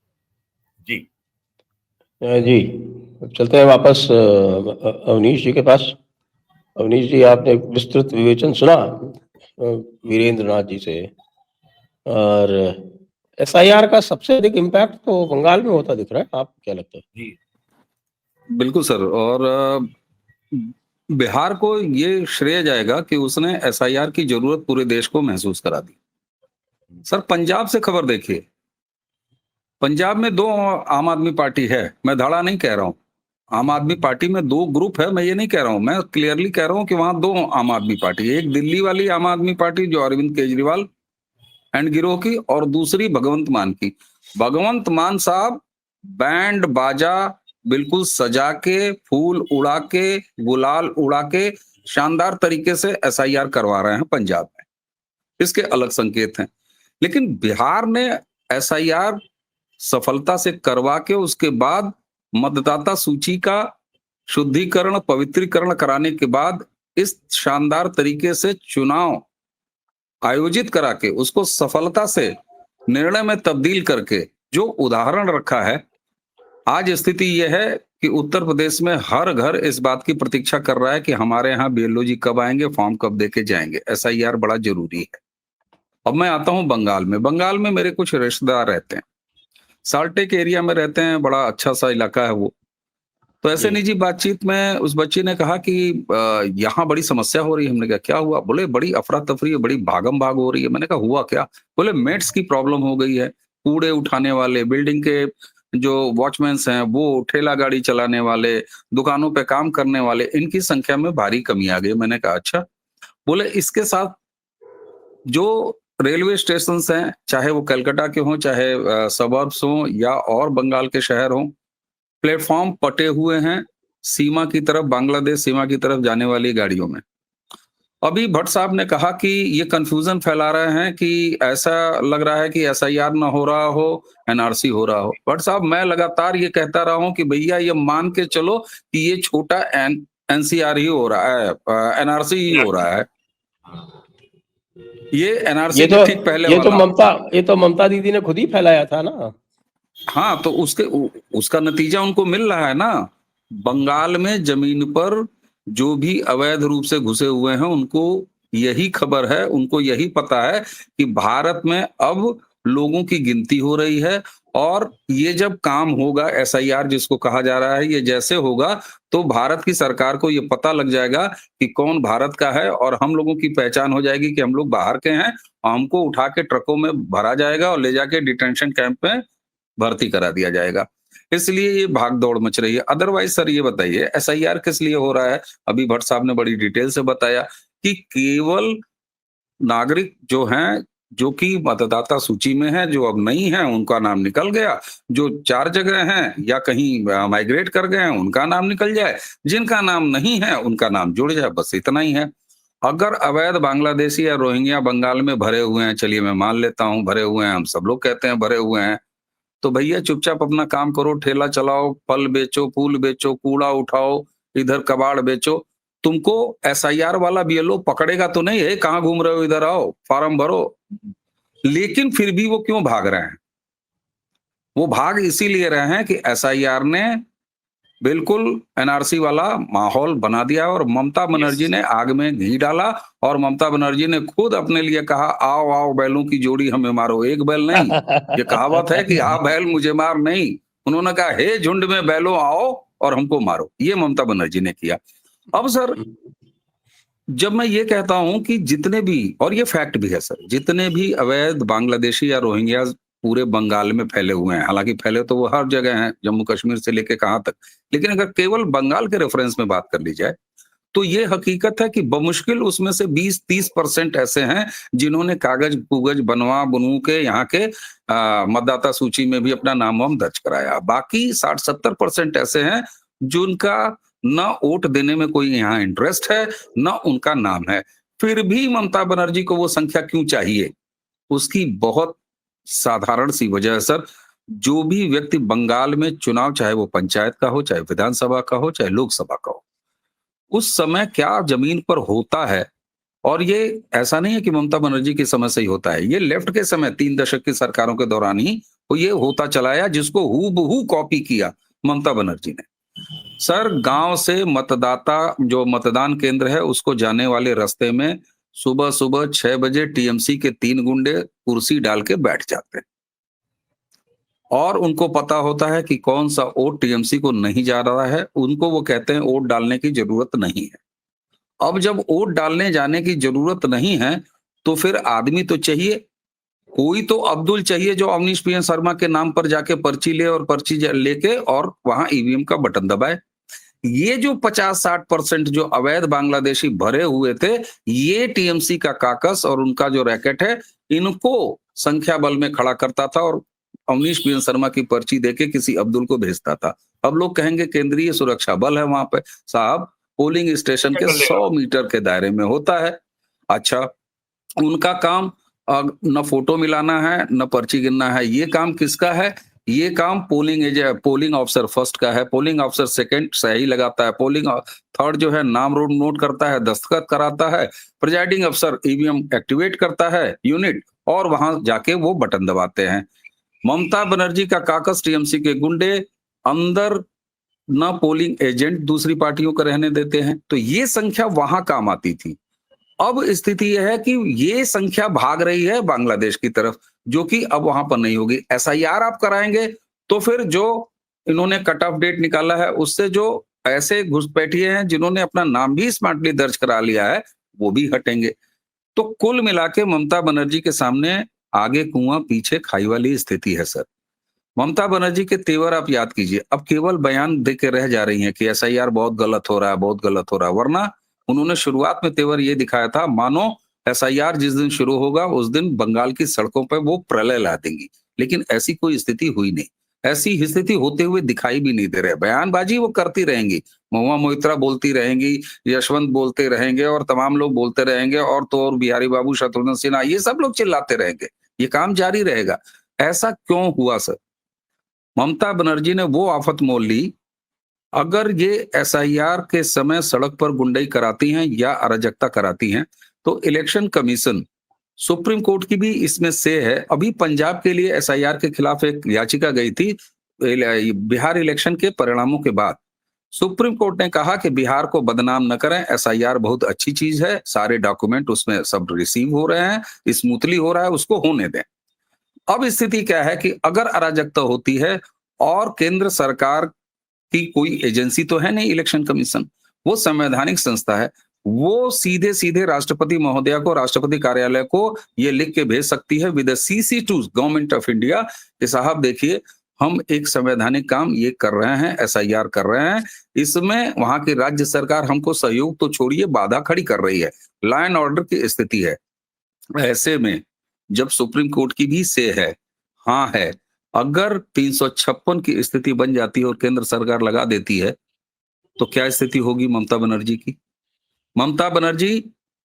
जी जी, चलते हैं वापस अवनीश जी के पास। अवनीश जी, आपने विस्तृत विवेचन सुना वीरेंद्र नाथ जी से, और एसआईआर का सबसे अधिक इम्पैक्ट तो बंगाल में होता दिख रहा है, आपको क्या लगता है? जी बिल्कुल सर। और बिहार को ये श्रेय जाएगा कि उसने एसआईआर की जरूरत पूरे देश को महसूस करा दी। सर, पंजाब से खबर देखिए। पंजाब में 2 आम आदमी पार्टी है। मैं धड़ा नहीं कह रहा हूं। आम आदमी पार्टी में 2 ग्रुप है, मैं ये नहीं कह रहा हूं। मैं क्लियरली कह रहा हूं कि वहां 2 आम आदमी पार्टी, एक दिल्ली वाली आम आदमी पार्टी जो अरविंद केजरीवाल एंड गिरोह की, और दूसरी भगवंत मान की। भगवंत मान साहब बैंड बाजा बिल्कुल सजा के, फूल उड़ा के, गुलाल उड़ा के शानदार तरीके से एसआईआर करवा रहे हैं पंजाब में। इसके अलग संकेत हैं। लेकिन बिहार ने एसआईआर सफलता से करवा के उसके बाद मतदाता सूची का शुद्धिकरण, पवित्रीकरण कराने के बाद इस शानदार तरीके से चुनाव आयोजित करा के उसको सफलता से निर्णय में तब्दील करके जो उदाहरण रखा है, आज स्थिति यह है कि उत्तर प्रदेश में हर घर इस बात की प्रतीक्षा कर रहा है कि हमारे यहाँ बीएलओ जी कब आएंगे, फॉर्म कब देके जाएंगे। एसआईआर बड़ा जरूरी है। अब मैं आता हूं बंगाल में। बंगाल में मेरे कुछ रिश्तेदार रहते हैं, साल्टेक एरिया में रहते हैं, बड़ा अच्छा सा इलाका है वो। तो ऐसे निजी बातचीत में उस बच्ची ने कहा कि यहाँ बड़ी समस्या हो रही है। हमने कहा क्या हुआ? बोले बड़ी अफरा तफरी है, बड़ी भागम भाग हो रही है। मैंने कहा हुआ क्या? बोले मेट्स की प्रॉब्लम हो गई है। कूड़े उठाने वाले, बिल्डिंग के जो वॉचमैन हैं, वो ठेला गाड़ी चलाने वाले, दुकानों पे काम करने वाले, इनकी संख्या में भारी कमी आ गई। मैंने कहा अच्छा। बोले इसके साथ जो रेलवे स्टेशन हैं, चाहे वो कलकत्ता के हों, चाहे सबर्ब्स हों या और बंगाल के शहर हों, प्लेटफॉर्म पटे हुए हैं सीमा की तरफ, बांग्लादेश सीमा की तरफ जाने वाली गाड़ियों में। अभी भट्ट साहब ने कहा कि ये कंफ्यूजन फैला रहे हैं कि ऐसा लग रहा है कि एसआईआर ना हो रहा हो, एनआरसी हो रहा हो। भट्ट साहब, मैं लगातार ये कहता रहा हूं कि भैया ये मान के चलो कि ये छोटा एनसीआर ही हो रहा है, एनआरसी ही हो रहा है। ये एनआरसी के ठीक पहले वाला। ये तो ममता दीदी ने खुद ही फैलाया था ना। हाँ, तो उसका नतीजा उनको मिल रहा है ना। बंगाल में जमीन पर जो भी अवैध रूप से घुसे हुए हैं, उनको यही खबर है, उनको यही पता है कि भारत में अब लोगों की गिनती हो रही है, और ये जब काम होगा, एसआईआर जिसको कहा जा रहा है, ये जैसे होगा तो भारत की सरकार को ये पता लग जाएगा कि कौन भारत का है, और हम लोगों की पहचान हो जाएगी कि हम लोग बाहर के हैं, और हमको उठा के ट्रकों में भरा जाएगा और ले जाके डिटेंशन कैंप में भर्ती करा दिया जाएगा। इसलिए ये भाग दौड़ मच रही है। अदरवाइज सर ये बताइए एसआईआर किस लिए हो रहा है? अभी भट्ट साहब ने बड़ी डिटेल से बताया कि केवल नागरिक जो हैं जो कि मतदाता सूची में है, जो अब नहीं है उनका नाम निकल गया, जो 4 जगह हैं या कहीं माइग्रेट कर गए हैं उनका नाम निकल जाए, जिनका नाम नहीं है उनका नाम जुड़ जाए, बस इतना ही है। अगर अवैध बांग्लादेशी या रोहिंग्या बंगाल में भरे हुए हैं, चलिए मैं मान लेता हूँ भरे हुए हैं, हम सब लोग कहते हैं भरे हुए हैं, तो भैया चुपचाप अपना काम करो, ठेला चलाओ, फल बेचो, फूल बेचो, कूड़ा उठाओ, इधर कबाड़ बेचो। तुमको एसआईआर वाला बीएलओ पकड़ेगा तो नहीं, है कहाँ घूम रहे हो, इधर आओ, फॉर्म भरो। लेकिन फिर भी वो क्यों भाग रहे हैं? वो भाग इसीलिए रहे हैं कि एसआईआर ने बिल्कुल एनआरसी वाला माहौल बना दिया और ममता बनर्जी यस। ने आग में घी डाला और ममता बनर्जी ने खुद अपने लिए कहा, आओ आओ बैलों की जोड़ी हमें मारो, एक बैल नहीं। ये कहावत है कि आ बैल मुझे मार नहीं, उन्होंने कहा हे झुंड में बैलों आओ और हमको मारो, ये ममता बनर्जी ने किया। अब सर, जब मैं ये कहता हूं कि जितने भी, और ये फैक्ट भी है सर, जितने भी अवैध बांग्लादेशी या रोहिंग्या पूरे बंगाल में फैले हुए हैं, हालांकि फैले तो वो हर जगह हैं, जम्मू कश्मीर से लेके कहां तक, लेकिन अगर केवल बंगाल के रेफरेंस में बात कर ली जाए तो ये हकीकत है कि बमुश्किल उसमें से 20-30% ऐसे हैं जिन्होंने कागज पुगज बनवा बनू के यहाँ के मतदाता सूची में भी अपना नाम वाम दर्ज कराया। बाकी 60-70% ऐसे हैं जिनका न वोट देने में कोई यहाँ इंटरेस्ट है, न उनका नाम है। फिर भी ममता बनर्जी को वो संख्या क्यों चाहिए? उसकी बहुत साधारण सी वजह है सर। जो भी व्यक्ति बंगाल में चुनाव, चाहे वो पंचायत का हो, चाहे विधानसभा का हो, चाहे लोकसभा का हो, उस समय क्या जमीन पर होता है, और ये ऐसा नहीं है कि ममता बनर्जी के समय से ही होता है, ये लेफ्ट के समय 3 दशक की सरकारों के दौरान ही वो ये होता चला आया, जिसको हूबहू कॉपी किया ममता बनर्जी ने। सर, गांव से मतदाता जो मतदान केंद्र है उसको जाने वाले रास्ते में सुबह सुबह 6 बजे टीएमसी के 3 गुंडे कुर्सी डाल के बैठ जाते हैं और उनको पता होता है कि कौन सा वोट टीएमसी को नहीं जा रहा है, उनको वो कहते हैं वोट डालने की जरूरत नहीं है। अब जब वोट डालने जाने की जरूरत नहीं है तो फिर आदमी तो चाहिए, कोई तो अब्दुल चाहिए जो अवनीश पीएन शर्मा के नाम पर जाके पर्ची ले और पर्ची लेके और वहां ईवीएम का बटन दबाए। ये जो 50-60% जो अवैध बांग्लादेशी भरे हुए थे, ये टीएमसी का काकस और उनका जो रैकेट है, इनको संख्या बल में खड़ा करता था और अवनीश पीएन शर्मा की पर्ची देके किसी अब्दुल को भेजता था। अब लोग कहेंगे केंद्रीय सुरक्षा बल है वहां पे। साहब, पोलिंग स्टेशन क्या के कर लेगा? 100 मीटर के दायरे में होता है। अच्छा, उनका काम न फोटो मिलाना है, न पर्ची गिनना है। ये काम किसका है? ये काम पोलिंग ऑफिसर फर्स्ट का है, पोलिंग ऑफिसर सेकंड सही लगाता है, पोलिंग थर्ड जो है नाम रोड नोट करता है, दस्तखत कराता है, प्रिजाइडिंग अफसर ईवीएम एक्टिवेट करता है यूनिट और वहां जाके वो बटन दबाते हैं। ममता बनर्जी का काकस टीएमसी के गुंडे अंदर न पोलिंग एजेंट दूसरी पार्टियों को रहने देते हैं, तो ये संख्या वहां काम आती थी। अब स्थिति यह है कि ये संख्या भाग रही है बांग्लादेश की तरफ, जो कि अब वहां पर नहीं होगी। एसआईआर आप कराएंगे तो फिर जो इन्होंने कट ऑफ डेट निकाला है उससे जो ऐसे घुसपैठिए हैं जिन्होंने अपना नाम भी स्मार्टली दर्ज करा लिया है, वो भी हटेंगे। तो कुल मिला के ममता बनर्जी के सामने आगे कुआं पीछे खाई वाली स्थिति है सर। ममता बनर्जी के तेवर आप याद कीजिए, अब केवल बयान दे के रह जा रही हैं कि एसआईआर बहुत गलत हो रहा है, बहुत गलत हो रहा है, वरना उन्होंने शुरुआत में तेवर ये दिखाया था मानो एसआईआर जिस दिन शुरू होगा उस दिन बंगाल की सड़कों पर वो प्रलय ला देंगी, लेकिन ऐसी कोई स्थिति हुई नहीं। ऐसी स्थिति होते हुए दिखाई भी नहीं दे रहे। बयानबाजी वो करती रहेंगी, महुआ मोइत्रा बोलती रहेंगी, यशवंत बोलते रहेंगे और तमाम लोग बोलते रहेंगे और तो और बिहारी बाबू, शत्रुघ्न सिन्हा, ये सब लोग चिल्लाते रहेंगे। ये काम जारी रहेगा। ऐसा क्यों हुआ सर? ममता बनर्जी ने वो आफत मोल ली, अगर ये एसआईआर के समय सड़क पर गुंडई कराती हैं या अराजकता कराती हैं, तो इलेक्शन कमीशन, सुप्रीम कोर्ट की भी इसमें से है। अभी पंजाब के लिए एसआईआर के खिलाफ एक याचिका गई थी बिहार इलेक्शन के परिणामों के बाद। सुप्रीम कोर्ट ने कहा कि बिहार को बदनाम न करें, एसआईआर बहुत अच्छी चीज है, सारे डॉक्यूमेंट उसमें सब रिसीव हो रहे हैं, स्मूथली हो रहा है, उसको होने दें। अब स्थिति क्या है कि अगर अराजकता होती है और केंद्र सरकार की कोई एजेंसी तो है नहीं इलेक्शन कमीशन, वो संवैधानिक संस्था है, वो सीधे सीधे राष्ट्रपति महोदया को, राष्ट्रपति कार्यालय को ये लिख के भेज सकती है with CC to Government of India कि साहब देखिए, हम एक संवैधानिक काम ये कर रहे हैं, एसआईआर कर रहे हैं, इसमें वहां की राज्य सरकार हमको सहयोग तो छोड़िए बाधा खड़ी कर रही है, लॉ एंड ऑर्डर की स्थिति है। ऐसे में जब सुप्रीम कोर्ट की भी से है, हाँ है, अगर 356 की स्थिति बन जाती है और केंद्र सरकार लगा देती है, तो क्या स्थिति होगी ममता बनर्जी की? ममता बनर्जी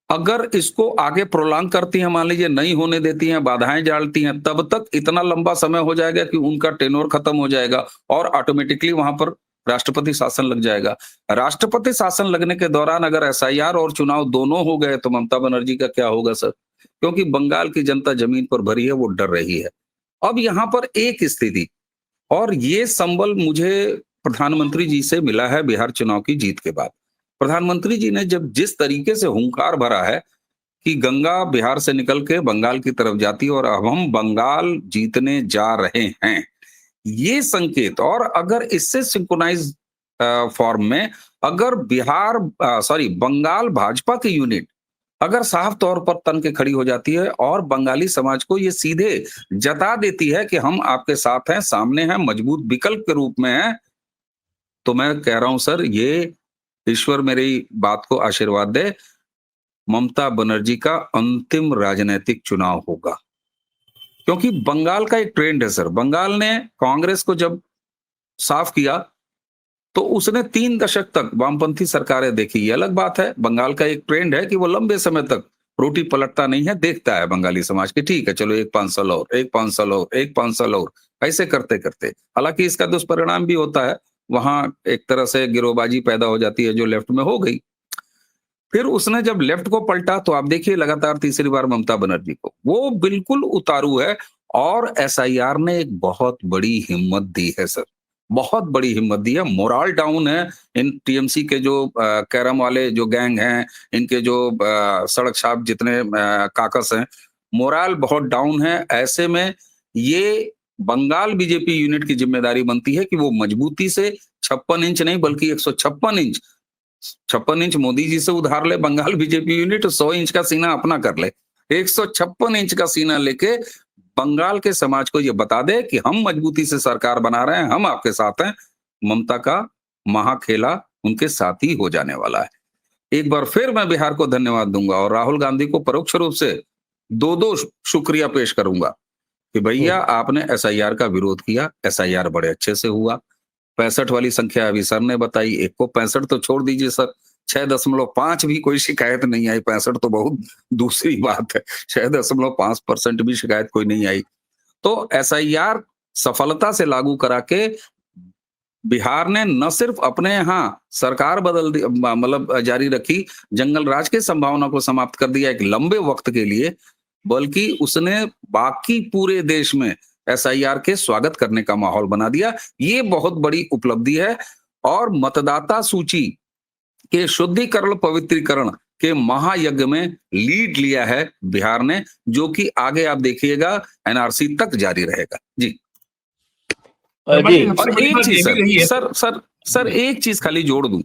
अगर इसको आगे प्रोलॉन्ग करती हैं, मान लीजिए नहीं होने देती हैं, बाधाएं डालती हैं, तब तक इतना लंबा समय हो जाएगा कि उनका टेन्योर खत्म हो जाएगा और ऑटोमेटिकली वहां पर राष्ट्रपति शासन लग जाएगा। राष्ट्रपति शासन लगने के दौरान अगर एसआईआर और चुनाव दोनों हो गए तो ममता बनर्जी का क्या होगा सर? क्योंकि बंगाल की जनता जमीन पर भरी है, वो डर रही है। अब यहाँ पर एक स्थिति, और ये संबल मुझे प्रधानमंत्री जी से मिला है बिहार चुनाव की जीत के बाद। प्रधानमंत्री जी ने जब जिस तरीके से हुंकार भरा है कि गंगा बिहार से निकल के बंगाल की तरफ जाती है और अब हम बंगाल जीतने जा रहे हैं, ये संकेत, और अगर इससे सिंक्रोनाइज फॉर्म में अगर बंगाल भाजपा की यूनिट अगर साफ तौर पर तन के खड़ी हो जाती है और बंगाली समाज को ये सीधे जता देती है कि हम आपके साथ हैं, सामने हैं, मजबूत विकल्प के रूप में हैं, तो मैं कह रहा हूं सर, ये ईश्वर मेरी बात को आशीर्वाद दे, ममता बनर्जी का अंतिम राजनीतिक चुनाव होगा। क्योंकि बंगाल का एक ट्रेंड है सर, बंगाल ने कांग्रेस को जब साफ किया तो उसने 3 दशक तक वामपंथी सरकारें देखी। ये अलग बात है, बंगाल का एक ट्रेंड है कि वो लंबे समय तक रोटी पलटता नहीं है, देखता है बंगाली समाज की, ठीक है चलो एक 5 साल और, एक 5 साल और, एक 5 साल और, ऐसे करते करते, हालांकि इसका दुष्परिणाम भी होता है, वहां एक तरह से गिरोहबाजी पैदा हो जाती है जो लेफ्ट में हो गई। फिर उसने जब लेफ्ट को पलटा तो आप देखिए लगातार तीसरी बार ममता बनर्जी को, वो बिल्कुल उतारू है। और एसआईआर ने एक बहुत बड़ी हिम्मत दी है सर, बहुत बड़ी हिम्मत दी है, मोरल डाउन है इन टीएमसी के जो कैरम वाले जो गैंग हैं, इनके जो सड़क छाप जितने काकस हैं, मोरल बहुत डाउन है। ऐसे में ये बंगाल बीजेपी यूनिट की जिम्मेदारी बनती है कि वो मजबूती से 56 इंच नहीं बल्कि 156 इंच मोदी जी से उधार ले बंगाल बीजेपी यूनिट, 100 इंच का सीना अपना कर ले, 156 इंच का सीना लेके बंगाल के समाज को ये बता दे कि हम मजबूती से सरकार बना रहे हैं, हम आपके साथ हैं। ममता का महाखेला उनके साथ ही हो जाने वाला है। एक बार फिर मैं बिहार को धन्यवाद दूंगा और राहुल गांधी को परोक्ष रूप से 2-2 शुक्रिया पेश करूंगा कि भैया आपने एसआईआर का विरोध किया, एसआईआर बड़े अच्छे से हुआ। 65 वाली संख्या अभी सर ने बताई, एक को 65 तो छोड़ दीजिए सर, 6.5 भी कोई शिकायत नहीं आई, 65 तो बहुत दूसरी बात है, 6.5% भी शिकायत कोई नहीं आई। तो एसआईआर सफलता से लागू करा के बिहार ने न सिर्फ अपने यहाँ सरकार बदल दी, मतलब जारी रखी, जंगल राज की संभावना को समाप्त कर दिया एक लंबे वक्त के लिए, बल्कि उसने बाकी पूरे देश में एसआईआर के स्वागत करने का माहौल बना दिया। ये बहुत बड़ी उपलब्धि है और मतदाता सूची के शुद्धिकरण पवित्रीकरण के महायज्ञ में लीड लिया है बिहार ने, जो कि आगे आप देखिएगा एनआरसी तक जारी रहेगा। जी जी। और एक चीज सर एक चीज खाली जोड़ दूं,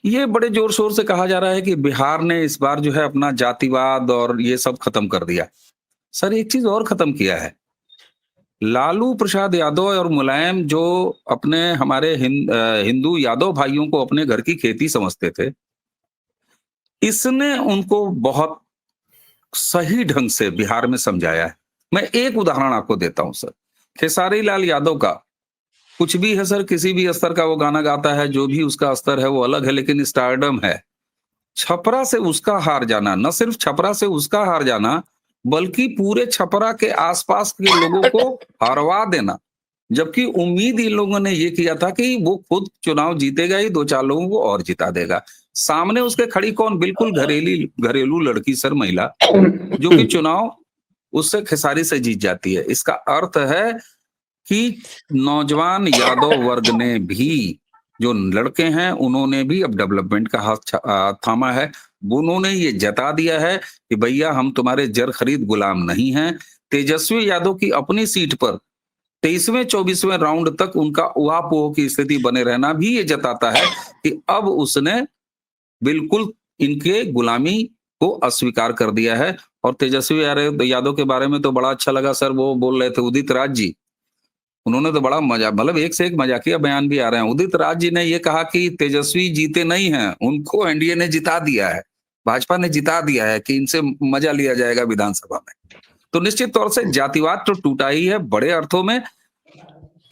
ये बड़े जोर शोर से कहा जा रहा है कि बिहार ने इस बार जो है अपना जातिवाद और ये सब खत्म कर दिया। सर एक चीज और खत्म किया है, लालू प्रसाद यादव और मुलायम जो अपने हमारे हिंदू यादव भाइयों को अपने घर की खेती समझते थे, इसने उनको बहुत सही ढंग से बिहार में समझाया है। मैं एक उदाहरण आपको देता हूं सर, खेसारी लाल यादव का कुछ भी है सर, किसी भी स्तर का वो गाना गाता है, जो भी उसका स्तर है वो अलग है, लेकिन स्टारडम है। छपरा से उसका हार जाना, न सिर्फ छपरा से उसका हार जाना, बल्कि पूरे छपरा के आसपास के लोगों को हरवा देना, जबकि उम्मीद इन लोगों ने ये किया था कि वो खुद चुनाव जीतेगा ही, 2-4 लोगों को और जिता देगा। सामने उसके खड़ी कौन? बिल्कुल घरेलू लड़की सर, महिला, जो कि चुनाव उससे खेसारी से जीत जाती है। इसका अर्थ है कि नौजवान यादव वर्ग ने भी, जो लड़के हैं, उन्होंने भी अब डेवलपमेंट का हाथ थामा है। उन्होंने ये जता दिया है कि भैया हम तुम्हारे जर खरीद गुलाम नहीं हैं। तेजस्वी यादव की अपनी सीट पर 23वें-24वें राउंड तक उनका उहापोह की स्थिति बने रहना भी ये जताता है कि अब उसने बिल्कुल इनके गुलामी को अस्वीकार कर दिया है। और तेजस्वी यादव के बारे में तो बड़ा अच्छा लगा सर, वो बोल रहे थे उदित राज जी, उन्होंने तो बड़ा मजा, मतलब एक से एक मजाकिया बयान भी आ रहे हैं। उदित राज जी ने ये कहा कि तेजस्वी जीते नहीं हैं, उनको एनडीए ने जिता दिया है, भाजपा ने जिता दिया है, कि इनसे मजा लिया जाएगा विधानसभा में। तो निश्चित तौर से जातिवाद तो टूटा ही है बड़े अर्थों में।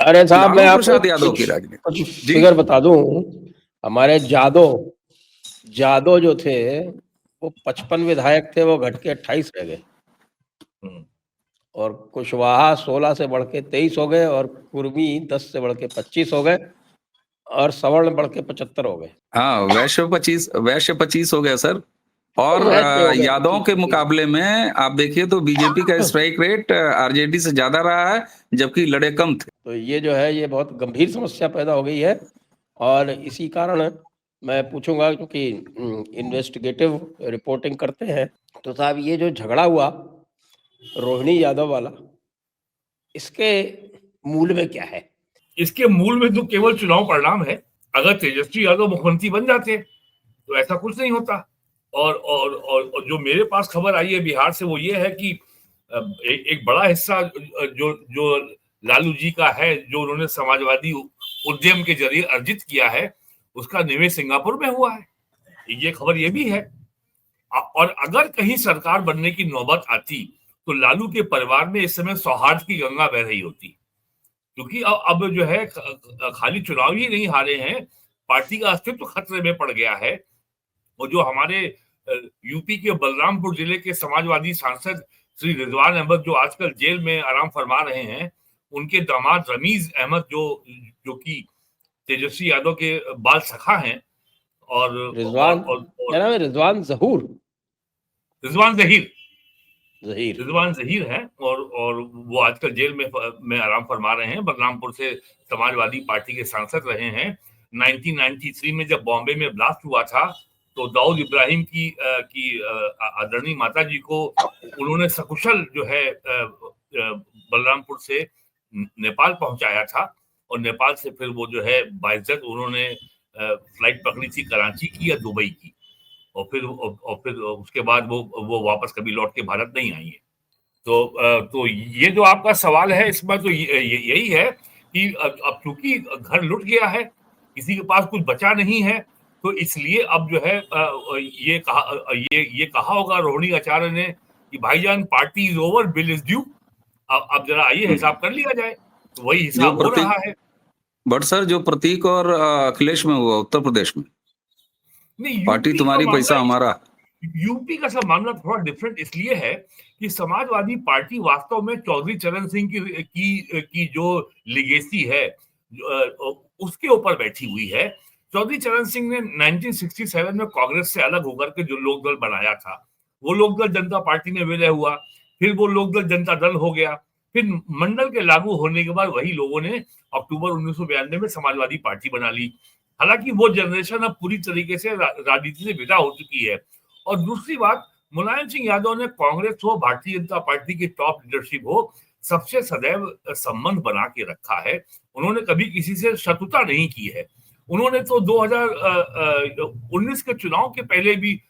अरे साहब, मैं लालू आपको प्रसाद यादव कुछ की राजनीति कुछ जी फिगर बता दूं। हमारे जादव जो थे, वो 55 विधायक थे, वो घट के 28 रह गए। और कुशवाहा 16 से बढ़ के 23 हो गए, और कुर्मी 10 से बढ़ के 25 हो गए, और सवर्ण बढ़ के 75 हो गए। हाँ, वैश्य 25 हो गया सर। और वैसे हो गए यादवों 25। के मुकाबले में आप देखिए तो बीजेपी का स्ट्राइक रेट आरजेडी से ज्यादा रहा है, जबकि लड़े कम थे। तो ये जो है, ये बहुत गंभीर समस्या पैदा हो गई है। और इसी कारण मैं पूछूंगा, क्योंकि इन्वेस्टिगेटिव रिपोर्टिंग करते हैं, तो साहब ये जो झगड़ा हुआ रोहिणी यादव वाला, इसके मूल में क्या है? इसके मूल में तो केवल चुनाव परिणाम है। अगर तेजस्वी यादव मुख्यमंत्री बन जाते तो ऐसा कुछ नहीं होता। और जो मेरे पास खबर आई है बिहार से, वो ये है कि एक बड़ा हिस्सा जो जो लालू जी का है, जो उन्होंने समाजवादी उद्यम के जरिए अर्जित किया है, उसका निवेश सिंगापुर में हुआ है। ये खबर ये भी है। और अगर कहीं सरकार बनने की नौबत आती तो लालू के परिवार में इस समय सौहार्द की गंगा बह रही होती, क्योंकि अब जो है खाली चुनाव ही नहीं हारे हैं, पार्टी का अस्तित्व खतरे में पड़ गया है। और जो हमारे यूपी के बलरामपुर जिले के समाजवादी सांसद श्री रिजवान अहमद, जो आजकल जेल में आराम फरमा रहे हैं, उनके दामाद रमीज अहमद, जो कि तेजस्वी यादव के बाल सखा हैं, और रिजवान, क्या नाम है? रिजवान रिजवान जहीर जहीर। रिजवान जहीर है, और वो आजकल जेल में आराम फरमा रहे हैं। बलरामपुर से समाजवादी पार्टी के सांसद रहे हैं। 1993 में जब बॉम्बे में ब्लास्ट हुआ था, तो दाऊद इब्राहिम की आदरणीय माता जी को उन्होंने सकुशल जो है बलरामपुर से नेपाल पहुंचाया था, और नेपाल से फिर वो जो है बाइज्जत उन्होंने फ्लाइट पकड़ी थी कराची की या दुबई की, और फिर उसके बाद वो वापस कभी लौट के भारत नहीं आई है। तो ये जो आपका सवाल है, इसमें तो यही है कि अब चूंकि घर लुट गया है, किसी के पास कुछ बचा नहीं है, तो इसलिए अब जो है ये कहा होगा रोहिणी आचार्य ने कि भाईजान party is over, bill is due. अब जरा आइए हिसाब कर लिया जाए, तो वही जो हिसाब हो रहा है। बट सर, जो प्रतीक और अखिलेश में हुआ उत्तर प्रदेश में, नहीं, पार्टी तुम्हारी पैसा हमारा। यूपी का सब मामला थोड़ा डिफरेंट इसलिए है कि समाजवादी पार्टी वास्तव में चौधरी चरण सिंह की जो लिगेसी है, उसके ऊपर बैठी हुई है। चौधरी चरण सिंह ने 1967 में कांग्रेस से अलग होकर के जो लोकदल बनाया था, वो लोकदल जनता पार्टी में विलय हुआ, फिर वो लोकदल जनता दल हो गया, फिर मंडल के लागू होने के बाद वही लोगों ने अक्टूबर 1992 में समाजवादी पार्टी बना ली। हालांकि वो जनरेशन अब पूरी तरीके से राजनीति से विदा हो चुकी है। और दूसरी बात, मुलायम सिंह यादव ने कांग्रेस हो, भारतीय जनता पार्टी की टॉप लीडरशिप हो, सबसे सदैव संबंध बना के रखा है। उन्होंने कभी किसी से शत्रुता नहीं की है। उन्होंने तो 2019 के चुनाव के पहले भी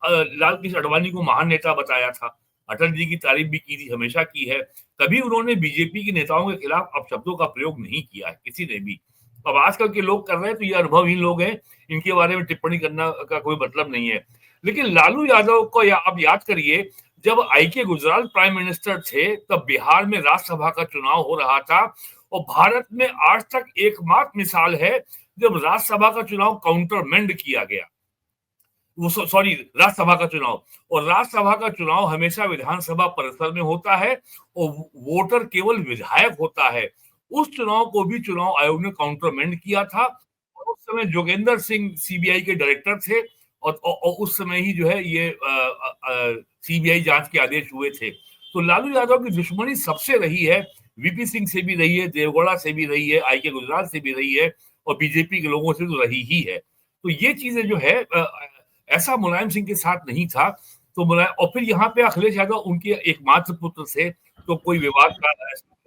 लाल कृष्ण आडवाणी को महान नेता बताया था, अटल जी की तारीफ भी की थी, हमेशा की है। कभी उन्होंने बीजेपी के नेताओं के खिलाफ अपशब्दों का प्रयोग नहीं किया है, किसी ने भी। अब आजकल के लोग कर रहे हैं, तो ये अनुभवहीन लोग हैं, इनके बारे में टिप्पणी करना का कोई मतलब नहीं है। लेकिन लालू यादव को आप याद करिए, जब आई.के. गुजराल प्राइम मिनिस्टर थे, तब बिहार में राज्यसभा का चुनाव हो रहा था, और भारत में आज तक एकमात्र मिसाल है जब राज्यसभा का चुनाव काउंटरमेंड किया गया। राज्यसभा का चुनाव, और राज्यसभा का चुनाव हमेशा विधानसभा परिसर में होता है, और वोटर केवल विधायक होता है। उस चुनाव को भी चुनाव आयोग ने काउंटरमेंड किया था, और उस समय जोगेंद्र सिंह सीबीआई के डायरेक्टर थे, और उस समय ही जो है ये सीबीआई जांच के आदेश हुए थे। तो लालू यादव की दुश्मनी सबसे रही है, वीपी सिंह से भी रही है, देवगौड़ा से भी रही है, आई.के. गुजराल से भी रही है, और बीजेपी के लोगों से तो रही ही है। तो ये चीजें जो है, ऐसा मुलायम सिंह के साथ नहीं था। तो मुलायम, और फिर यहाँ पे अखिलेश यादव उनके एकमात्र पुत्र से, तो कोई विवाद का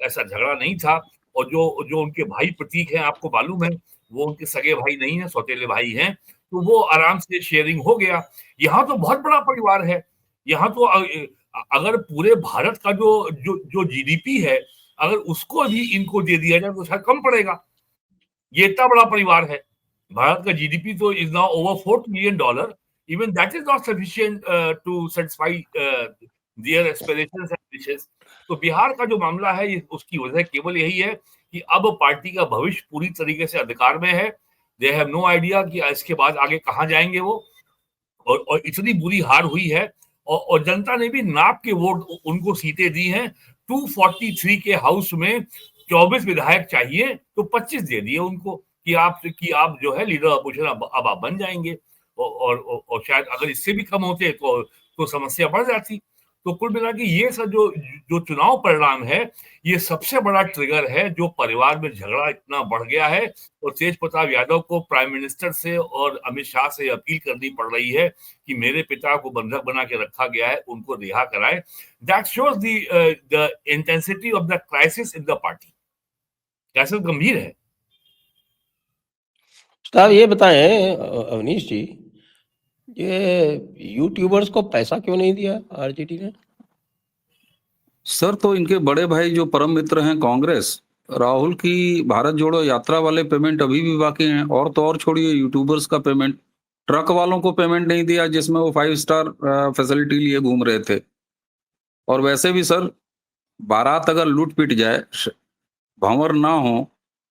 ऐसा झगड़ा नहीं था। और जो उनके भाई प्रतीक हैं, आपको मालूम है, वो उनके सगे भाई नहीं है, सौतेले भाई हैं, तो वो आराम से शेयरिंग हो गया। यहाँ तो बहुत बड़ा परिवार है। यहाँ तो अगर पूरे भारत का जो जीडीपी है, अगर उसको भी इनको दे दिया जाए तो शायद कम पड़ेगा। ये इतना बड़ा परिवार है। भारत का जीडीपी तो is now over $4 trillion. Even that is not sufficient to satisfy their aspirations and wishes. तो बिहार का जो मामला है उसकी वजह केवल यही है कि अब पार्टी का भविष्य पूरी तरीके से अंधकार में है। दे हैव नो आइडिया कि इसके बाद आगे कहां जाएंगे वो। और इतनी बुरी हार हुई है और जनता ने भी नाप के वोट उनको सीटें दी हैं। 243 के हाउस में 24 विधायक चाहिए तो 25 दे दिए उनको कि आप जो है लीडर अपोजिशन अब आप बन जाएंगे। और शायद अगर इससे भी कम होते तो समस्या बढ़ जाती। तो कुल मिला के ये सब जो जो चुनाव परिणाम है ये सबसे बड़ा ट्रिगर है जो परिवार में झगड़ा इतना बढ़ गया है। और तेज प्रताप यादव को प्राइम मिनिस्टर से और अमित शाह से अपील करनी पड़ रही है कि मेरे पिता को बंधक बना के रखा गया है उनको रिहा कराएं। That shows the intensity of the crisis in the party. Crisis गंभीर है। तो आप ये बताएं अवनीश जी, ये यूट्यूबर्स को पैसा क्यों नहीं दिया आरजेडी ने? सर तो इनके बड़े भाई जो परम मित्र हैं कांग्रेस, राहुल की भारत जोड़ो यात्रा वाले पेमेंट अभी भी बाकी हैं। और तो और छोड़िए यूट्यूबर्स का पेमेंट, ट्रक वालों को पेमेंट नहीं दिया जिसमें वो 5 स्टार फैसिलिटी लिए घूम रहे थे। और वैसे भी सर, बारात अगर लूट पिट जाए, भंवर ना हो,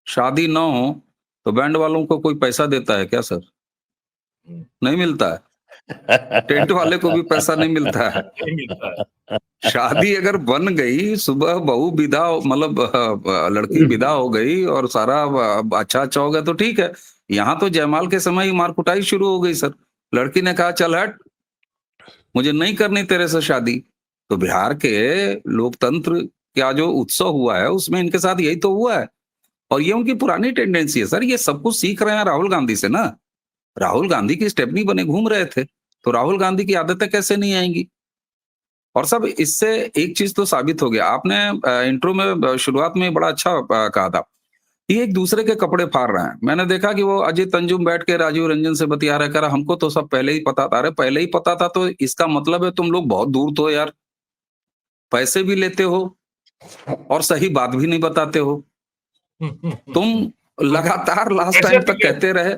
शादी ना हो, तो बैंड वालों को कोई पैसा देता है क्या सर? नहीं मिलता है। टेंट वाले को भी पैसा नहीं मिलता है। नहीं मिलता है। शादी अगर बन गई, सुबह बहू विदा मतलब लड़की विदा हो गई और सारा अच्छा हो गया तो ठीक है। यहाँ तो जयमाल के समय ही मार कुटाई शुरू हो गई सर। लड़की ने कहा चल हट, मुझे नहीं करनी तेरे से शादी। तो बिहार के लोकतंत्र का जो उत्सव हुआ है उसमें इनके साथ यही तो हुआ है। और ये उनकी पुरानी टेंडेंसी है सर। ये सब कुछ सीख रहे हैं राहुल गांधी से ना। राहुल गांधी की स्टेपनी बने घूम रहे थे, तो राहुल गांधी की आदतें कैसे नहीं आएंगी? और सब इससे एक चीज तो साबित हो गया। आपने इंट्रो में शुरुआत में बड़ा अच्छा कहा था, ये एक दूसरे के कपड़े फाड़ रहे हैं। मैंने देखा कि वो अजीत अंजुम बैठ के राजीव रंजन से बतिया रहा है, कह रहा हमको तो सब पहले ही पता था। अरे पहले ही पता था तो इसका मतलब है तुम लोग बहुत दूर तो यार, पैसे भी लेते हो और सही बात भी नहीं बताते हो। तुम लगातार लास्ट पैसे टाइम तक कहते रहे।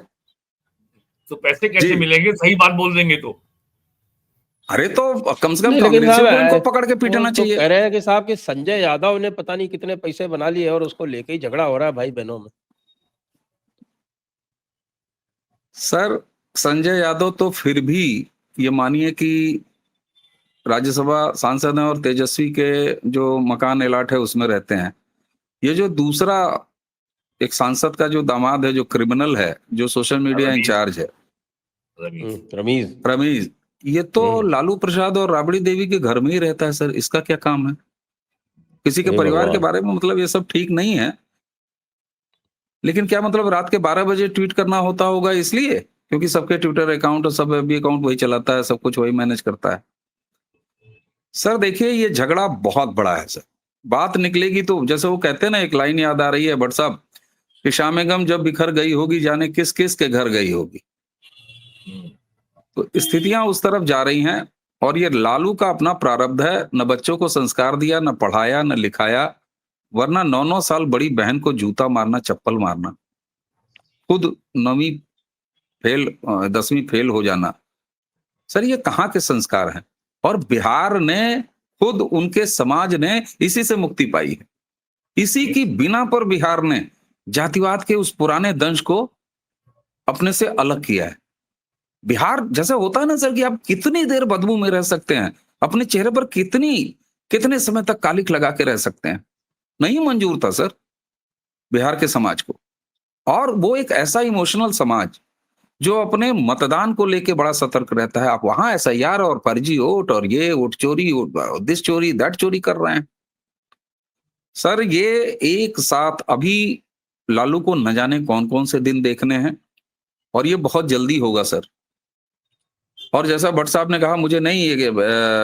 तो पैसे जी, कैसे मिलेंगे सही बात बोल देंगे तो। अरे तो कम से कम नहीं लेकिन साहब कांग्रेसियों को इनको पकड़ के वो पीटना तो चाहिए। कह रहे हैं कि साहब कि संजय यादव ने पता नहीं कितने पैसे बना लिए और उसको लेके ही झगड़ा हो रहा है भाई बहनों में। सर संजय यादव तो फिर भी ये मानिए कि राज्यसभा सांसद हैं और तेजस्वी के जो मकान एलाट है उसमें रहते हैं। ये जो दूसरा एक सांसद का जो दामाद है जो क्रिमिनल है, जो सोशल मीडिया रमीज इंचार्ज है, रमीज। रमीज, ये तो लालू प्रसाद और राबड़ी देवी के घर में ही रहता है सर। इसका क्या काम है? किसी के हे परिवार के भगवान। बारे में मतलब ये सब ठीक नहीं है। लेकिन क्या मतलब रात के 12 बजे ट्वीट करना होता होगा इसलिए क्योंकि सबके ट्विटर अकाउंट और सब एफबी अकाउंट वही चलाता है, सब कुछ वही मैनेज करता है। सर देखिए ये झगड़ा बहुत बड़ा है सर। बात निकलेगी तो जैसे वो कहते हैं ना, एक लाइन याद आ रही है भट्ट साहब कि शामेगम जब बिखर गई होगी जाने किस किस के घर गई होगी। तो स्थितियां उस तरफ जा रही हैं। और ये लालू का अपना प्रारब्ध है, न बच्चों को संस्कार दिया, न पढ़ाया, न लिखाया। वरना 9-9 साल बड़ी बहन को जूता मारना, चप्पल मारना, खुद 9वीं फेल 10वीं फेल हो जाना। सर ये कहाँ के संस्कार हैं? और बिहार ने खुद उनके समाज ने इसी से मुक्ति पाई है। इसी की बिना पर बिहार ने जातिवाद के उस पुराने दंश को अपने से अलग किया है। बिहार जैसे होता है ना सर कि आप कितनी देर बदबू में रह सकते हैं, अपने चेहरे पर कितने समय तक कालिख लगा के रह सकते हैं, नहीं मंजूर था सर बिहार के समाज को। और वो एक ऐसा इमोशनल समाज जो अपने मतदान को लेके बड़ा सतर्क रहता है। आप वहां एसआईआर और फर्जी वोट और ये वोट चोरी, दिस चोरी दैट चोरी कर रहे हैं। सर ये एक साथ अभी लालू को न जाने कौन कौन से दिन देखने हैं और ये बहुत जल्दी होगा सर। और जैसा भट्ट साहब ने कहा, मुझे नहीं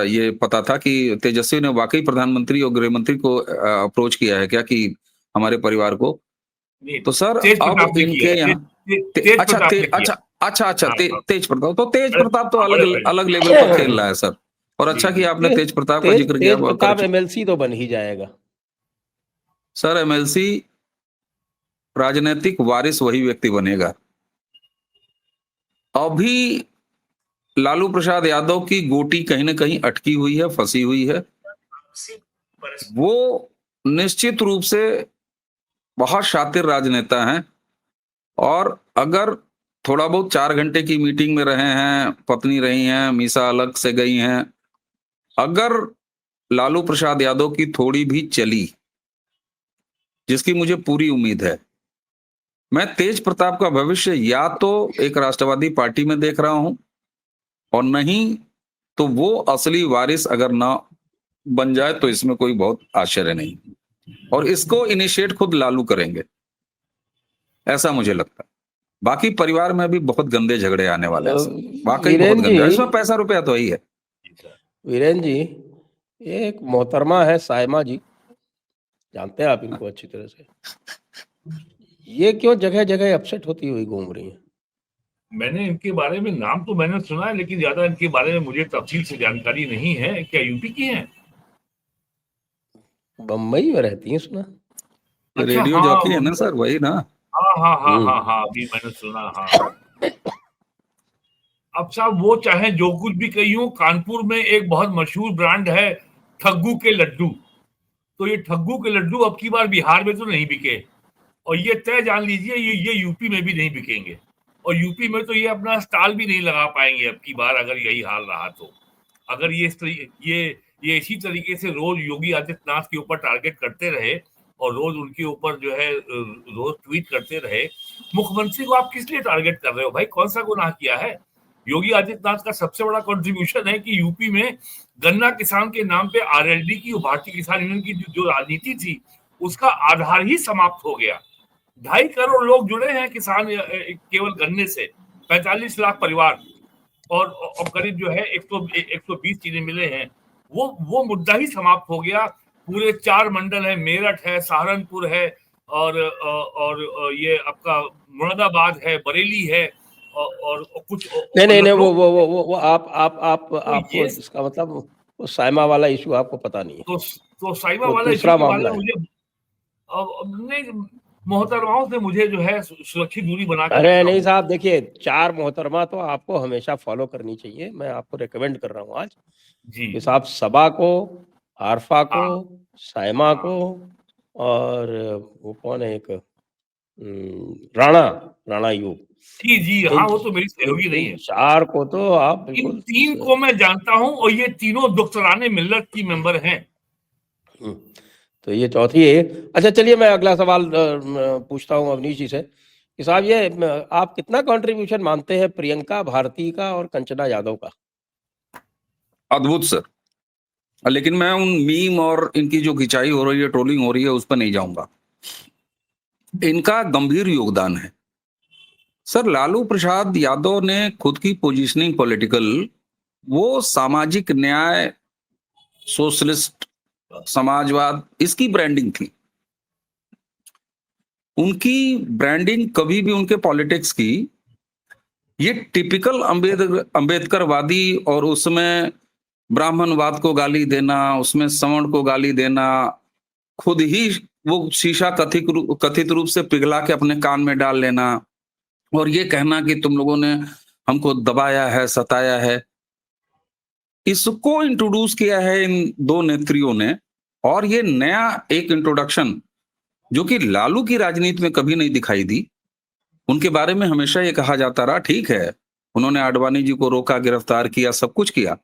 ये पता था कि तेजस्वी ने वाकई प्रधानमंत्री और गृह मंत्री को अप्रोच किया है क्या कि हमारे परिवार को। तो सर तेज अब प्रताप ने किया इनके है। यहाँ तेज अच्छा प्रताप ने किया। तेज प्रताप, तो तेज बड़े प्रताप तो बड़े अलग भाई। अलग लेवल पर खेल रहा है सर। और जी अच्छा कि जी। आपने तेज प्रताप का तेज जिक्र किया तेज प्रताप एमएलसी तो बन ही जाएगा। सर एमएलसी राजनीतिक वारिस वही व्यक्ति बनेगा। अभी लालू प्रसाद यादव की गोटी कहीं ना कहीं अटकी हुई है, फंसी हुई है। वो निश्चित रूप से बहुत शातिर राजनेता हैं, और अगर थोड़ा बहुत 4 घंटे की मीटिंग में रहे हैं, पत्नी रही हैं, मीसा अलग से गई हैं, अगर लालू प्रसाद यादव की थोड़ी भी चली, जिसकी मुझे पूरी उम्मीद है, मैं तेज प्रताप का भविष्य या तो एक राष्ट्रवादी पार्टी में देख रहा हूं, और नहीं तो वो असली वारिस अगर ना बन जाए तो इसमें कोई बहुत आश्चर्य नहीं, और इसको इनिशिएट खुद लालू करेंगे, ऐसा मुझे लगता है। बाकी परिवार में भी बहुत गंदे झगड़े आने वाले हैं सर, वाकई बहुत वीरेन जी, गंदे, इसमें पैसा रुपया तो ही है। वीरेन जी, ये एक मोहतरमा है सायमा जी, जानते हैं आप इनको अच्छी तरह से। ये क्यों जगह जगह अपसेट होती हुई घूम रही हैं? मैंने इनके बारे में नाम तो मैंने सुना है, लेकिन ज्यादा इनके बारे में मुझे तफसील से जानकारी नहीं है। क्या यूपी की हैं? बम्बई में रहती हैं सुना। अच्छा, रेडियो हाँ, जॉकी है ना सर, वही ना। हाँ हाँ हाँ हाँ हाँ, अभी मैंने सुना, हाँ। अब साहब, वो चाहे जो कुछ भी कही हो, कानपुर में एक बहुत मशहूर ब्रांड है ठग्गू के लड्डू। तो ये ठग्गू के लड्डू अब की बार बिहार में तो नहीं बिके, और ये तय जान लीजिए ये यूपी में भी नहीं बिकेंगे, और यूपी में तो ये अपना स्टॉल भी नहीं लगा पाएंगे अब की बार, अगर यही हाल रहा तो। अगर ये इसी तरीके से रोज योगी आदित्यनाथ के ऊपर टारगेट करते रहे, और रोज उनके ऊपर जो है रोज ट्वीट करते रहे। मुख्यमंत्री को आप किस लिए टारगेट कर रहे हो भाई? कौन सा गुनाह किया है? योगी आदित्यनाथ का सबसे बड़ा कंट्रीब्यूशन है कि यूपी में गन्ना किसान के नाम पे आरएलडी की, भारतीय किसान यूनियन की जो राजनीति थी, उसका आधार ही समाप्त हो गया। 2.5 करोड़ लोग जुड़े हैं किसान केवल गन्ने से, 45 लाख परिवार, और करीब जो है 120 चीजें मिले हैं। वो मुद्दा ही समाप्त हो गया। पूरे 4 मंडल है, मेरठ है, सहारनपुर है, और ये आपका मुरादाबाद है, बरेली है, और कुछ नहीं, लखनऊ। वो तो आपको ये इसका मतलब वो सायमा वाला इश्यू आपको पता नहीं है। तो साइबा वो वाला इश्यू दूसरा के बारे मामला में है। मुझे नहीं, मोहतरमाओं से मुझे जो है सुरक्षित दूरी बना के अरे रखना नहीं होगा। साहब, देखिए 4 मोहतरमा तो आपको हमेशा फॉलो करनी चाहिए। मैं आपको रिकमेंड कर रहा हूँ आज जी, कि साहब सबा को, आरफा को, हाँ, सायमा हाँ। को, और वो कौन है एक राणा, राणा यूब, जी, जी, इन हाँ, वो तो मेरी सहयोगी नहीं इन है। 4 को तो आप इन बिल्कुल 3 को मैं जानता हूँ, और ये तीनों दुख्तराने मिल्लत की मेंबर हैं। हुँ, तो ये चौथी है। अच्छा चलिए, मैं अगला सवाल पूछता हूँ अवनीश जी से कि साहब ये आप कितना कंट्रीब्यूशन मानते हैं प्रियंका भारती का और कंचना यादव का? अद्भुत सर। लेकिन मैं उन मीम और इनकी जो खिंचाई हो रही है, ट्रोलिंग हो रही है, उस पर नहीं जाऊंगा। इनका गंभीर योगदान है सर। लालू प्रसाद यादव ने खुद की पोजीशनिंग पॉलिटिकल, वो सामाजिक न्याय, सोशलिस्ट, समाजवाद, इसकी ब्रांडिंग थी। उनकी ब्रांडिंग कभी भी उनके पॉलिटिक्स की, ये टिपिकल अंबेडकरवादी, और उसमें ब्राह्मणवाद को गाली देना, उसमें सवर्ण को गाली देना, खुद ही वो शीशा कथित रूप से पिघला के अपने कान में डाल लेना, और ये कहना कि तुम लोगों ने हमको दबाया है, सताया है। इसको इंट्रोड्यूस किया है इन दो नेत्रियों ने, और ये नया एक इंट्रोडक्शन जो कि लालू की राजनीति में कभी नहीं दिखाई दी। उनके बारे में हमेशा ये कहा जाता रहा, ठीक है, उन्होंने आडवाणी जी को रोका, गिरफ्तार किया, सब कुछ किया,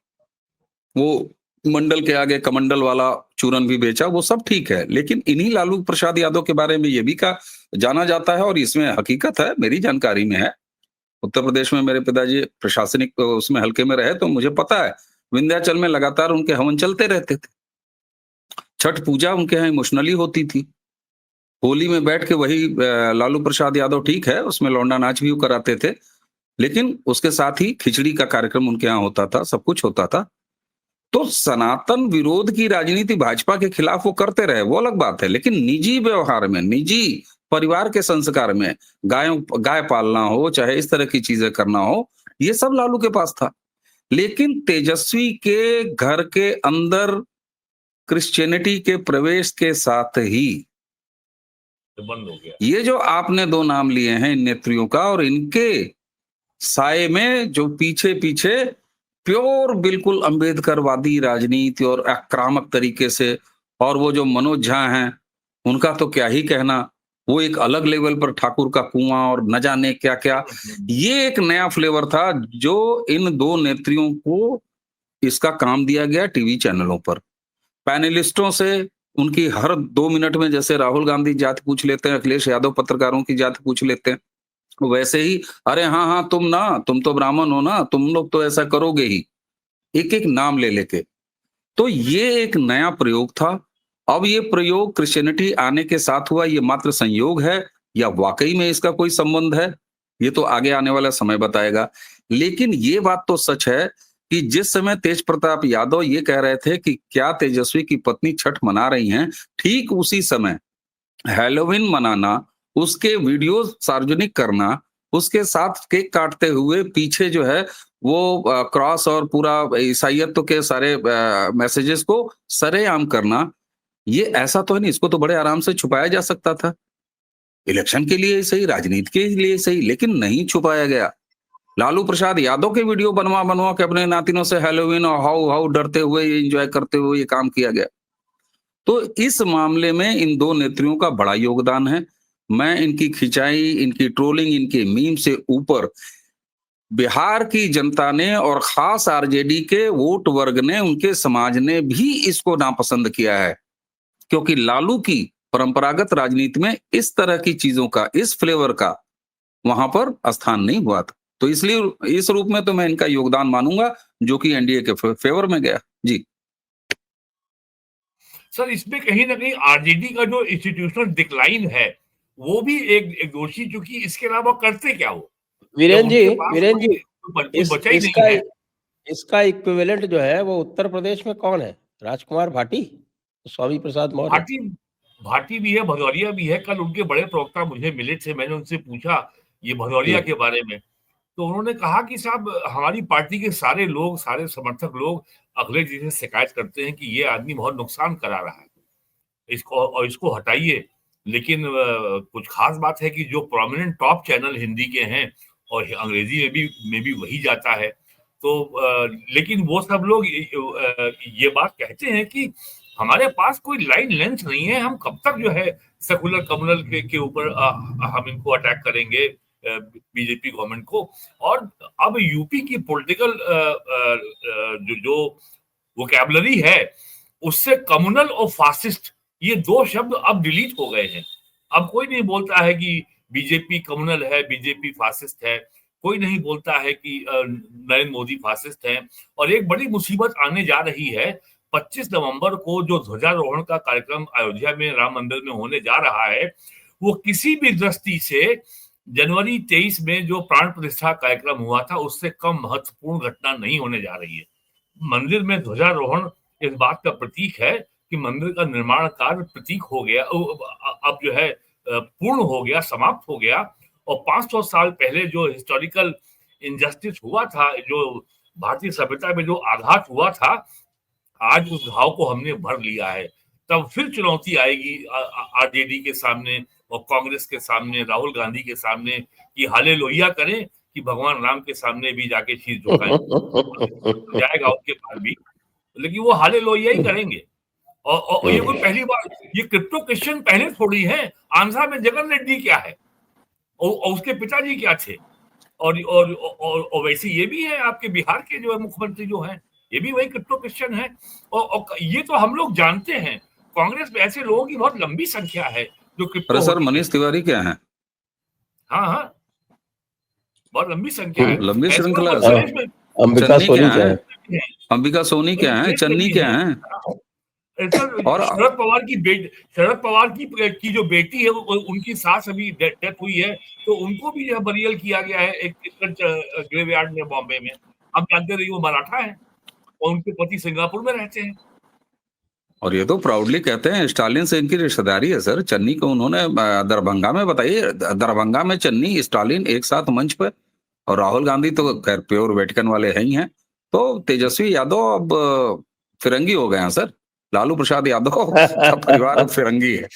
वो मंडल के आगे कमंडल वाला चूरन भी बेचा, वो सब ठीक है, लेकिन इन्हीं लालू प्रसाद यादव के बारे में ये भी कहा जाना जाता है, और इसमें हकीकत है, मेरी जानकारी में है। उत्तर प्रदेश में मेरे पिताजी प्रशासनिक उसमें हल्के में रहे, तो मुझे पता है विंध्याचल में लगातार उनके हवन चलते रहते थे। छठ पूजा उनके यहाँ इमोशनली होती थी। होली में बैठ के वही लालू प्रसाद यादव, ठीक है, उसमें लौंडा नाच भी कराते थे, लेकिन उसके साथ ही खिचड़ी का कार्यक्रम उनके यहाँ होता था, सब कुछ होता था। तो सनातन विरोध की राजनीति भाजपा के खिलाफ वो करते रहे, वो अलग बात है, लेकिन निजी व्यवहार में, निजी परिवार के संस्कार में, गाय पालना हो, चाहे इस तरह की चीजें करना हो, ये सब लालू के पास था। लेकिन तेजस्वी के घर के अंदर क्रिश्चियनिटी के प्रवेश के साथ ही बंद हो गया। ये जो आपने दो नाम लिए हैं इन नेत्रियों का, और इनके साए में जो पीछे पीछे प्योर बिल्कुल अंबेडकरवादी राजनीति और आक्रामक तरीके से, और वो जो मनोज झा हैं उनका तो क्या ही कहना, वो एक अलग लेवल पर ठाकुर का कुआं और न जाने क्या क्या। ये एक नया फ्लेवर था जो इन दो नेत्रियों को इसका काम दिया गया टीवी चैनलों पर। पैनलिस्टों से उनकी हर 2 मिनट में, जैसे राहुल गांधी जाति पूछ लेते हैं, अखिलेश यादव पत्रकारों की जाति पूछ लेते हैं, वैसे ही अरे हाँ हाँ तुम तो ब्राह्मण हो ना, तुम लोग तो ऐसा करोगे ही, एक एक नाम ले लेके। तो ये एक नया प्रयोग था। अब ये प्रयोग क्रिश्चियनिटी आने के साथ हुआ, ये मात्र संयोग है या वाकई में इसका कोई संबंध है, ये तो आगे आने वाला समय बताएगा। लेकिन ये बात तो सच है कि जिस समय तेज प्रताप यादव ये कह रहे थे कि क्या तेजस्वी की पत्नी छठ मना रही हैं, ठीक उसी समय हैलोवीन मनाना, उसके वीडियो सार्वजनिक करना, उसके साथ केक काटते हुए पीछे जो है वो क्रॉस और पूरा ईसाईयत के सारे मैसेजेस को सरेआम करना, ये ऐसा तो है नहीं, इसको तो बड़े आराम से छुपाया जा सकता था। इलेक्शन के लिए सही, राजनीति के लिए सही, लेकिन नहीं छुपाया गया। लालू प्रसाद यादव के वीडियो बनवा बनवा के अपने नातिनों से हैलोवीन और हाउ हाउ डरते हुए, एंजॉय करते हुए ये काम किया गया। तो इस मामले में इन दो नेत्रियों का बड़ा योगदान है। मैं इनकी खिंचाई, इनकी ट्रोलिंग, इनके मीम से ऊपर बिहार की जनता ने और खास आरजेडी के वोट वर्ग ने, उनके समाज ने भी इसको नापसंद किया है, क्योंकि लालू की परंपरागत राजनीति में इस तरह की चीजों का, इस फ्लेवर का वहां पर स्थान नहीं हुआ था। तो इसलिए इस रूप में तो मैं इनका योगदान मानूंगा, जो कि एनडीए के फेवर में गया। जी सर, इसमें कहीं ना कहीं आरजेडी का जो इंस्टीट्यूशनल डिक्लाइन है वो भी एक दोषी, क्योंकि इसके अलावा करते क्या हो? वीरेन जी, कोई बचा ही नहीं है। इसका इक्विवेलेंट जो है वो उत्तर प्रदेश में कौन है? राजकुमार भाटी, स्वामी प्रसाद मौर्य। भाटी भी है, भदौरिया भी है। कल उनके बड़े प्रवक्ता मुझे मिले थे, मैंने उनसे पूछा ये भदौरिया के बारे में, तो उन्होंने कहा कि साहब हमारी पार्टी के सारे लोग, सारे समर्थक लोग अखिलेश जी से शिकायत करते हैं कि ये आदमी बहुत नुकसान करा रहा है, इसको हटाइए। लेकिन कुछ खास बात है कि जो प्रोमिनेंट टॉप चैनल हिंदी के हैं और अंग्रेजी में भी वही जाता है, तो लेकिन वो सब लोग ये बात कहते हैं कि हमारे पास कोई लाइन लेंथ नहीं है, हम कब तक जो है सेकुलर कम्युनल के ऊपर हम इनको अटैक करेंगे, बीजेपी गवर्नमेंट को। और अब यूपी की पॉलिटिकल जो वोकैबुलरी है उससे कम्युनल और फासिस्ट ये दो शब्द अब डिलीट हो गए हैं। अब कोई नहीं बोलता है कि बीजेपी कम्युनल है, बीजेपी फासिस्ट है, कोई नहीं बोलता है कि नरेंद्र मोदी फासिस्ट है। और एक बड़ी मुसीबत आने जा रही है, 25 नवंबर को जो ध्वजारोहण का कार्यक्रम अयोध्या में राम मंदिर में होने जा रहा है, वो किसी भी दृष्टि से जनवरी 23 में जो प्राण प्रतिष्ठा कार्यक्रम हुआ था उससे कम महत्वपूर्ण घटना नहीं होने जा रही है। मंदिर में ध्वजारोहण इस बात का प्रतीक है कि मंदिर का निर्माण कार्य प्रतीक हो गया, अब जो है पूर्ण हो गया, समाप्त हो गया। और 500 साल पहले जो हिस्टोरिकल इनजस्टिस हुआ था, जो भारतीय सभ्यता में जो आघात हुआ था, आज उस घाव को हमने भर लिया है। तब फिर चुनौती आएगी आरजेडी के सामने और कांग्रेस के सामने, राहुल गांधी के सामने, कि हालेलुया करें कि भगवान राम के सामने भी जाके शीश झुकाएं। जाएगा उनके पास भी, लेकिन वो हालेलुया ही करेंगे। और ये कोई पहली बार, ये क्रिप्टो क्रिश्चियन पहले थोड़ी है। आंध्रा में जगन रेड्डी क्या है और उसके पिताजी क्या थे, और वैसे ये भी है आपके बिहार के जो है मुख्यमंत्री जो हैं, ये भी वही क्रिप्टो क्रिश्चियन है। और ये तो हम लोग जानते हैं, कांग्रेस में ऐसे लोगों की बहुत लंबी संख्या है जो क्रिप्टो। सर मनीष तिवारी क्या है? हाँ, बहुत लंबी संख्या है, लंबी श्रृंखला। अंबिका सोनी क्या है? अंबिका सोनी क्या है? चन्नी क्या है? और शरद पवार की जो बेटी है, उनकी सास अभी डेथ हुई है, तो उनको भी जो बरियल किया गया है एक ग्रेवयार्ड में बॉम्बे में। हम जानते रहिए वो मराठा है और उनके पति सिंगापुर में रहते हैं। और ये तो प्राउडली कहते हैं स्टालिन से इनकी रिश्तेदारी है सर। चन्नी को उन्होंने दरभंगा में, बताइए, दरभंगा में चन्नी स्टालिन एक साथ मंच पर, और राहुल गांधी तो खैर प्योर वेटिकन वाले हैं ही हैं। तो तेजस्वी यादव अब फिरंगी हो गए हैं सर। लालू प्रसाद यादव का परिवार अब फिरंगी है।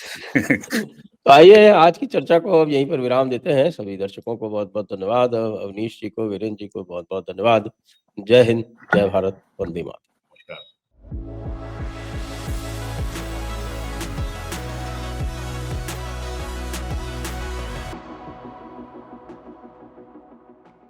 तो आइए आज की चर्चा को अब यहीं पर विराम देते हैं। सभी दर्शकों को बहुत-बहुत धन्यवाद। अवनीश जी को, वीरेंद्र जी को बहुत-बहुत धन्यवाद। जय हिंद, जय भारत, वंदे मातरम। नमस्कार।